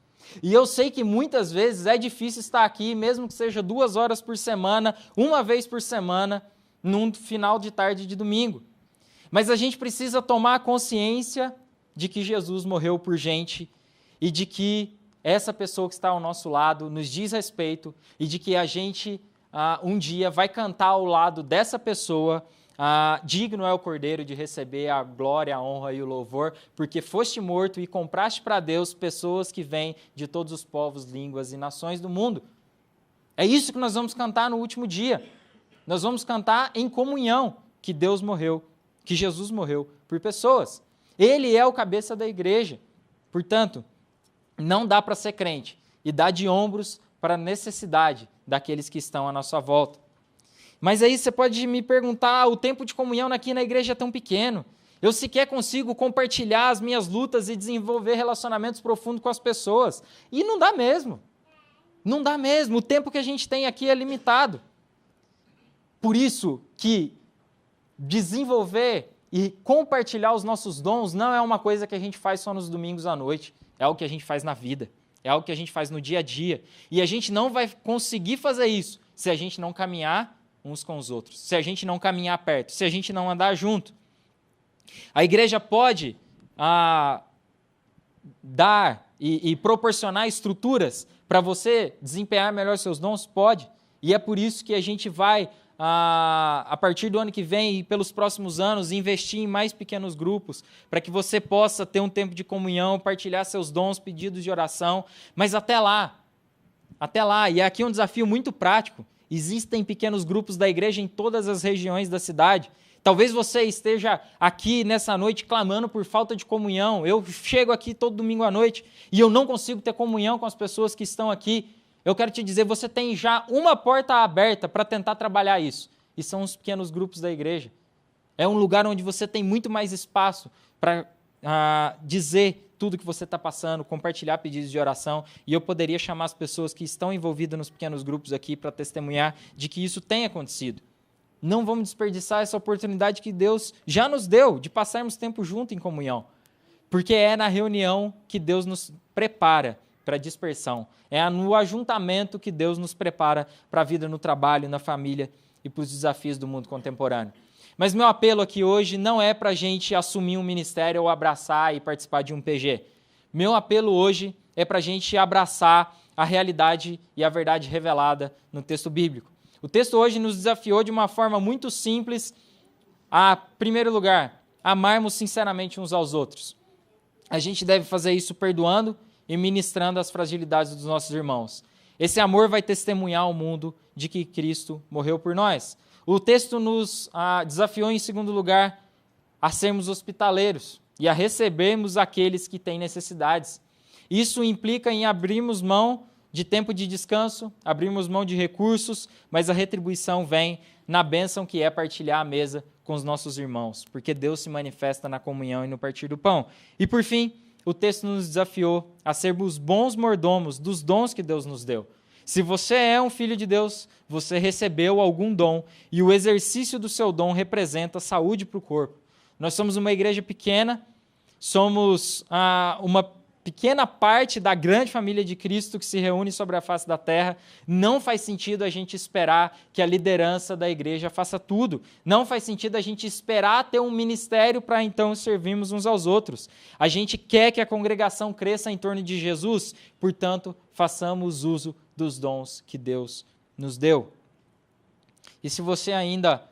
E eu sei que muitas vezes é difícil estar aqui, mesmo que seja 2 horas por semana, uma vez por semana, num final de tarde de domingo. Mas a gente precisa tomar consciência de que Jesus morreu por gente e de que essa pessoa que está ao nosso lado nos diz respeito e de que a gente um dia vai cantar ao lado dessa pessoa. Digno é o Cordeiro de receber a glória, a honra e o louvor, porque foste morto e compraste para Deus pessoas que vêm de todos os povos, línguas e nações do mundo. É isso que nós vamos cantar no último dia. Nós vamos cantar em comunhão que Deus morreu, que Jesus morreu por pessoas. Ele é o cabeça da igreja. Portanto, não dá para ser crente e dar de ombros para a necessidade daqueles que estão à nossa volta. Mas aí você pode me perguntar, o tempo de comunhão aqui na igreja é tão pequeno, eu sequer consigo compartilhar as minhas lutas e desenvolver relacionamentos profundos com as pessoas. E não dá mesmo. Não dá mesmo. O tempo que a gente tem aqui é limitado. Por isso que desenvolver e compartilhar os nossos dons não é uma coisa que a gente faz só nos domingos à noite. É algo que a gente faz na vida. É algo que a gente faz no dia a dia. E a gente não vai conseguir fazer isso se a gente não caminhar uns com os outros, se a gente não caminhar perto, se a gente não andar junto. A igreja pode dar e proporcionar estruturas para você desempenhar melhor seus dons? Pode. E é por isso que a gente vai, a partir do ano que vem e pelos próximos anos, investir em mais pequenos grupos, para que você possa ter um tempo de comunhão, partilhar seus dons, pedidos de oração. Mas até lá, e aqui é um desafio muito prático, existem pequenos grupos da igreja em todas as regiões da cidade. Talvez você esteja aqui nessa noite clamando por falta de comunhão. Eu chego aqui todo domingo à noite e eu não consigo ter comunhão com as pessoas que estão aqui. Eu quero te dizer, você tem já uma porta aberta para tentar trabalhar isso. E são os pequenos grupos da igreja. É um lugar onde você tem muito mais espaço para dizer tudo que você está passando, compartilhar pedidos de oração, e eu poderia chamar as pessoas que estão envolvidas nos pequenos grupos aqui para testemunhar de que isso tem acontecido. Não vamos desperdiçar essa oportunidade que Deus já nos deu de passarmos tempo junto em comunhão, porque é na reunião que Deus nos prepara para a dispersão, é no ajuntamento que Deus nos prepara para a vida no trabalho, na família e para os desafios do mundo contemporâneo. Mas meu apelo aqui hoje não é para a gente assumir um ministério ou abraçar e participar de um PG. Meu apelo hoje é para a gente abraçar a realidade e a verdade revelada no texto bíblico. O texto hoje nos desafiou de uma forma muito simples a, em primeiro lugar, amarmos sinceramente uns aos outros. A gente deve fazer isso perdoando e ministrando as fragilidades dos nossos irmãos. Esse amor vai testemunhar ao mundo de que Cristo morreu por nós. O texto nos desafiou, em segundo lugar, a sermos hospitaleiros e a recebermos aqueles que têm necessidades. Isso implica em abrirmos mão de tempo de descanso, abrirmos mão de recursos, mas a retribuição vem na bênção que é partilhar a mesa com os nossos irmãos, porque Deus se manifesta na comunhão e no partir do pão. E, por fim, o texto nos desafiou a sermos bons mordomos dos dons que Deus nos deu. Se você é um filho de Deus, você recebeu algum dom e o exercício do seu dom representa saúde para o corpo. Nós somos uma igreja pequena, somos uma pequena parte da grande família de Cristo que se reúne sobre a face da terra, não faz sentido a gente esperar que a liderança da igreja faça tudo. Não faz sentido a gente esperar ter um ministério para então servirmos uns aos outros. A gente quer que a congregação cresça em torno de Jesus, portanto, façamos uso dos dons que Deus nos deu. E se você ainda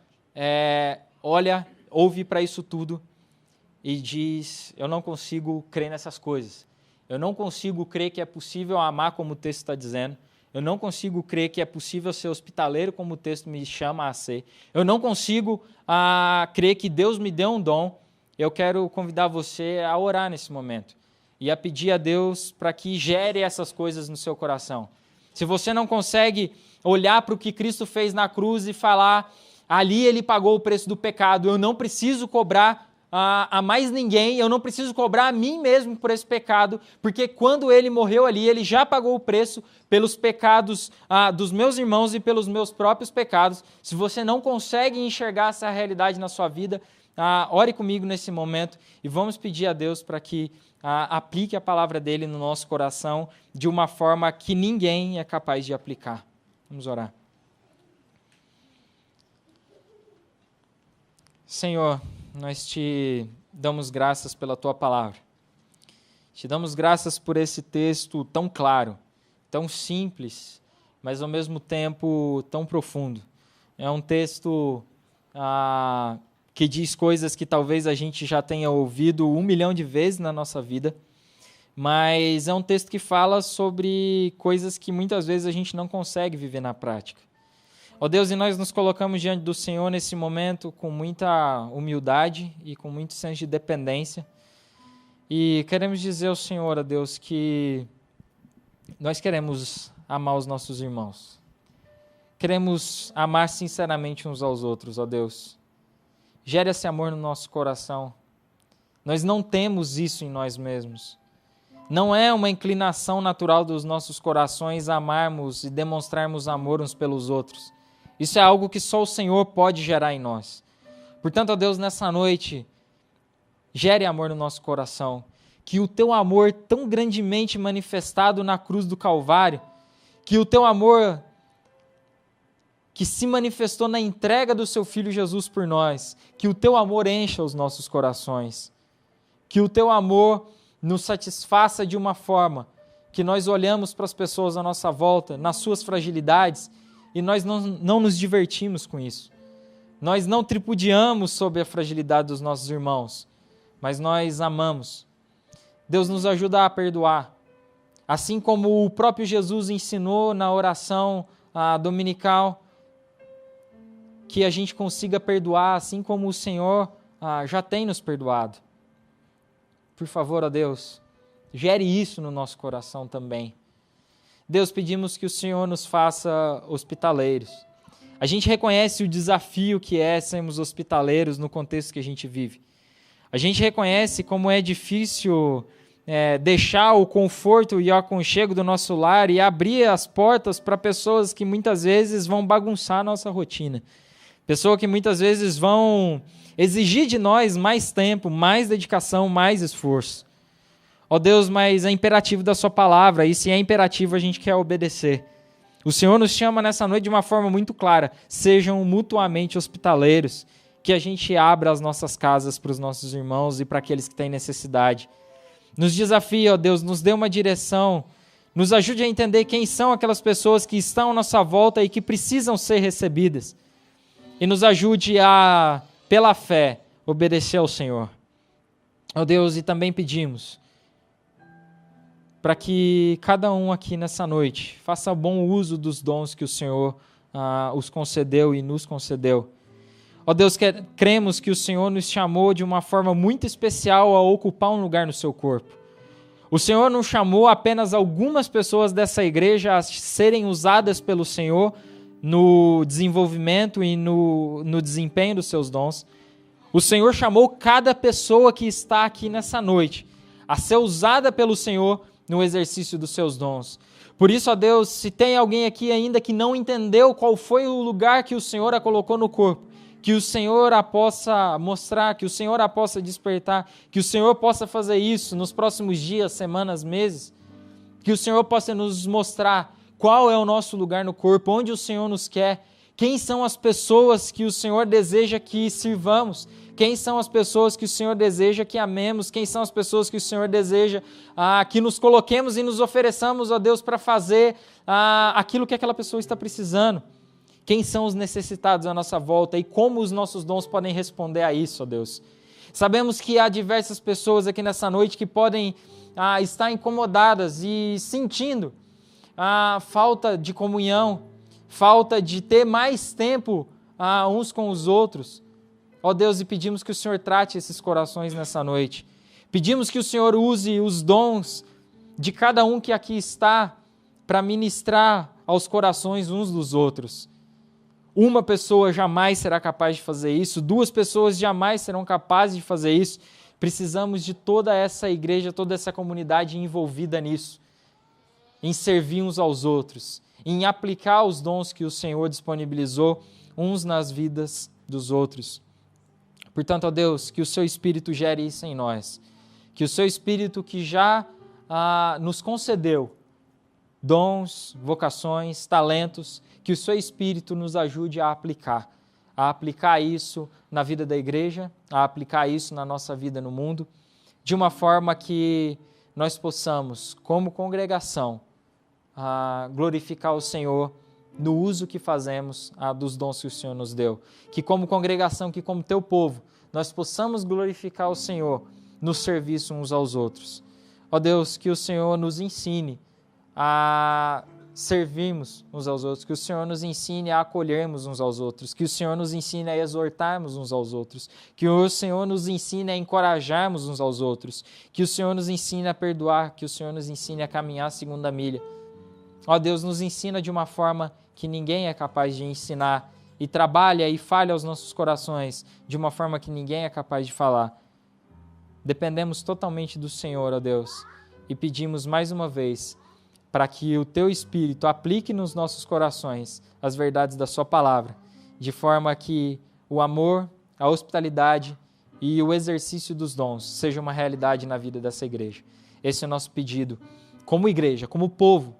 ouve para isso tudo e diz, eu não consigo crer nessas coisas, eu não consigo crer que é possível amar como o texto está dizendo, eu não consigo crer que é possível ser hospitaleiro como o texto me chama a ser, eu não consigo crer que Deus me deu um dom, eu quero convidar você a orar nesse momento e a pedir a Deus para que gere essas coisas no seu coração. Se você não consegue olhar para o que Cristo fez na cruz e falar, ali ele pagou o preço do pecado, eu não preciso cobrar a mais ninguém, eu não preciso cobrar a mim mesmo por esse pecado, porque quando ele morreu ali, ele já pagou o preço pelos pecados dos meus irmãos e pelos meus próprios pecados. Se você não consegue enxergar essa realidade na sua vida, ore comigo nesse momento e vamos pedir a Deus para que aplique a palavra dele no nosso coração de uma forma que ninguém é capaz de aplicar. Vamos orar. Senhor, nós te damos graças pela tua palavra. Te damos graças por esse texto tão claro, tão simples, mas ao mesmo tempo tão profundo. É um texto que diz coisas que talvez a gente já tenha ouvido 1 milhão de vezes na nossa vida, mas é um texto que fala sobre coisas que muitas vezes a gente não consegue viver na prática. Ó Deus, e nós nos colocamos diante do Senhor nesse momento com muita humildade e com muito senso de dependência. E queremos dizer ao Senhor, ó Deus, que nós queremos amar os nossos irmãos. Queremos amar sinceramente uns aos outros, ó Deus. Gere esse amor no nosso coração. Nós não temos isso em nós mesmos. Não é uma inclinação natural dos nossos corações amarmos e demonstrarmos amor uns pelos outros. Isso é algo que só o Senhor pode gerar em nós. Portanto, ó Deus, nessa noite, gere amor no nosso coração. Que o teu amor tão grandemente manifestado na cruz do Calvário, que o teu amor que se manifestou na entrega do seu Filho Jesus por nós, que o teu amor encha os nossos corações. Que o teu amor nos satisfaça de uma forma que nós olhamos para as pessoas à nossa volta, nas suas fragilidades, e nós não nos divertimos com isso. Nós não tripudiamos sobre a fragilidade dos nossos irmãos, mas nós amamos. Deus nos ajuda a perdoar. Assim como o próprio Jesus ensinou na oração dominical, que a gente consiga perdoar, assim como o Senhor já tem nos perdoado. Por favor, ó Deus, gere isso no nosso coração também. Deus, pedimos que o Senhor nos faça hospitaleiros. A gente reconhece o desafio que é sermos hospitaleiros no contexto que a gente vive. A gente reconhece como é difícil deixar o conforto e o aconchego do nosso lar e abrir as portas para pessoas que muitas vezes vão bagunçar a nossa rotina. Pessoas que muitas vezes vão exigir de nós mais tempo, mais dedicação, mais esforço. Ó Deus, mas é imperativo da sua palavra, e se é imperativo a gente quer obedecer. O Senhor nos chama nessa noite de uma forma muito clara, sejam mutuamente hospitaleiros, que a gente abra as nossas casas para os nossos irmãos e para aqueles que têm necessidade. Nos desafia, ó Deus, nos dê uma direção, nos ajude a entender quem são aquelas pessoas que estão à nossa volta e que precisam ser recebidas. E nos ajude a, pela fé, obedecer ao Senhor. Ó Deus, e também pedimos para que cada um aqui nessa noite faça bom uso dos dons que o Senhor os concedeu e nos concedeu. Ó Deus, cremos que o Senhor nos chamou de uma forma muito especial a ocupar um lugar no seu corpo. O Senhor não chamou apenas algumas pessoas dessa igreja a serem usadas pelo Senhor no desenvolvimento e no desempenho dos seus dons. O Senhor chamou cada pessoa que está aqui nessa noite a ser usada pelo Senhor no exercício dos seus dons. Por isso, ó Deus, se tem alguém aqui ainda que não entendeu qual foi o lugar que o Senhor a colocou no corpo, que o Senhor a possa mostrar, que o Senhor a possa despertar, que o Senhor possa fazer isso nos próximos dias, semanas, meses, que o Senhor possa nos mostrar qual é o nosso lugar no corpo, onde o Senhor nos quer, quem são as pessoas que o Senhor deseja que sirvamos, quem são as pessoas que o Senhor deseja que amemos, quem são as pessoas que o Senhor deseja que nos coloquemos e nos ofereçamos a Deus para fazer aquilo que aquela pessoa está precisando. Quem são os necessitados à nossa volta e como os nossos dons podem responder a isso, ó Deus. Sabemos que há diversas pessoas aqui nessa noite que podem estar incomodadas e sentindo a falta de comunhão, falta de ter mais tempo uns com os outros. Ó Deus, e pedimos que o Senhor trate esses corações nessa noite. Pedimos que o Senhor use os dons de cada um que aqui está para ministrar aos corações uns dos outros. Uma pessoa jamais será capaz de fazer isso, 2 pessoas jamais serão capazes de fazer isso. Precisamos de toda essa igreja, toda essa comunidade envolvida nisso, em servir uns aos outros, em aplicar os dons que o Senhor disponibilizou uns nas vidas dos outros. Portanto, ó Deus, que o Seu Espírito gere isso em nós, que o Seu Espírito que já nos concedeu dons, vocações, talentos, que o Seu Espírito nos ajude a aplicar isso na vida da igreja, a aplicar isso na nossa vida no mundo, de uma forma que nós possamos, como congregação, glorificar o Senhor no uso que fazemos dos dons que o Senhor nos deu. Que como congregação, que como Teu povo, nós possamos glorificar o Senhor no serviço uns aos outros. Ó Deus, que o Senhor nos ensine a servirmos uns aos outros, que o Senhor nos ensine a acolhermos uns aos outros, que o Senhor nos ensine a exortarmos uns aos outros, que o Senhor nos ensine a encorajarmos uns aos outros, que o Senhor nos ensine a perdoar, que o Senhor nos ensine a caminhar a segunda milha. Ó Deus, nos ensina de uma forma que ninguém é capaz de ensinar e trabalha e falha aos nossos corações de uma forma que ninguém é capaz de falar. Dependemos totalmente do Senhor, ó Deus, e pedimos mais uma vez para que o Teu Espírito aplique nos nossos corações as verdades da Sua palavra, de forma que o amor, a hospitalidade e o exercício dos dons seja uma realidade na vida dessa igreja. Esse é o nosso pedido, como igreja, como povo,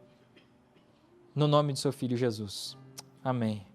no nome do Seu Filho Jesus. Amém.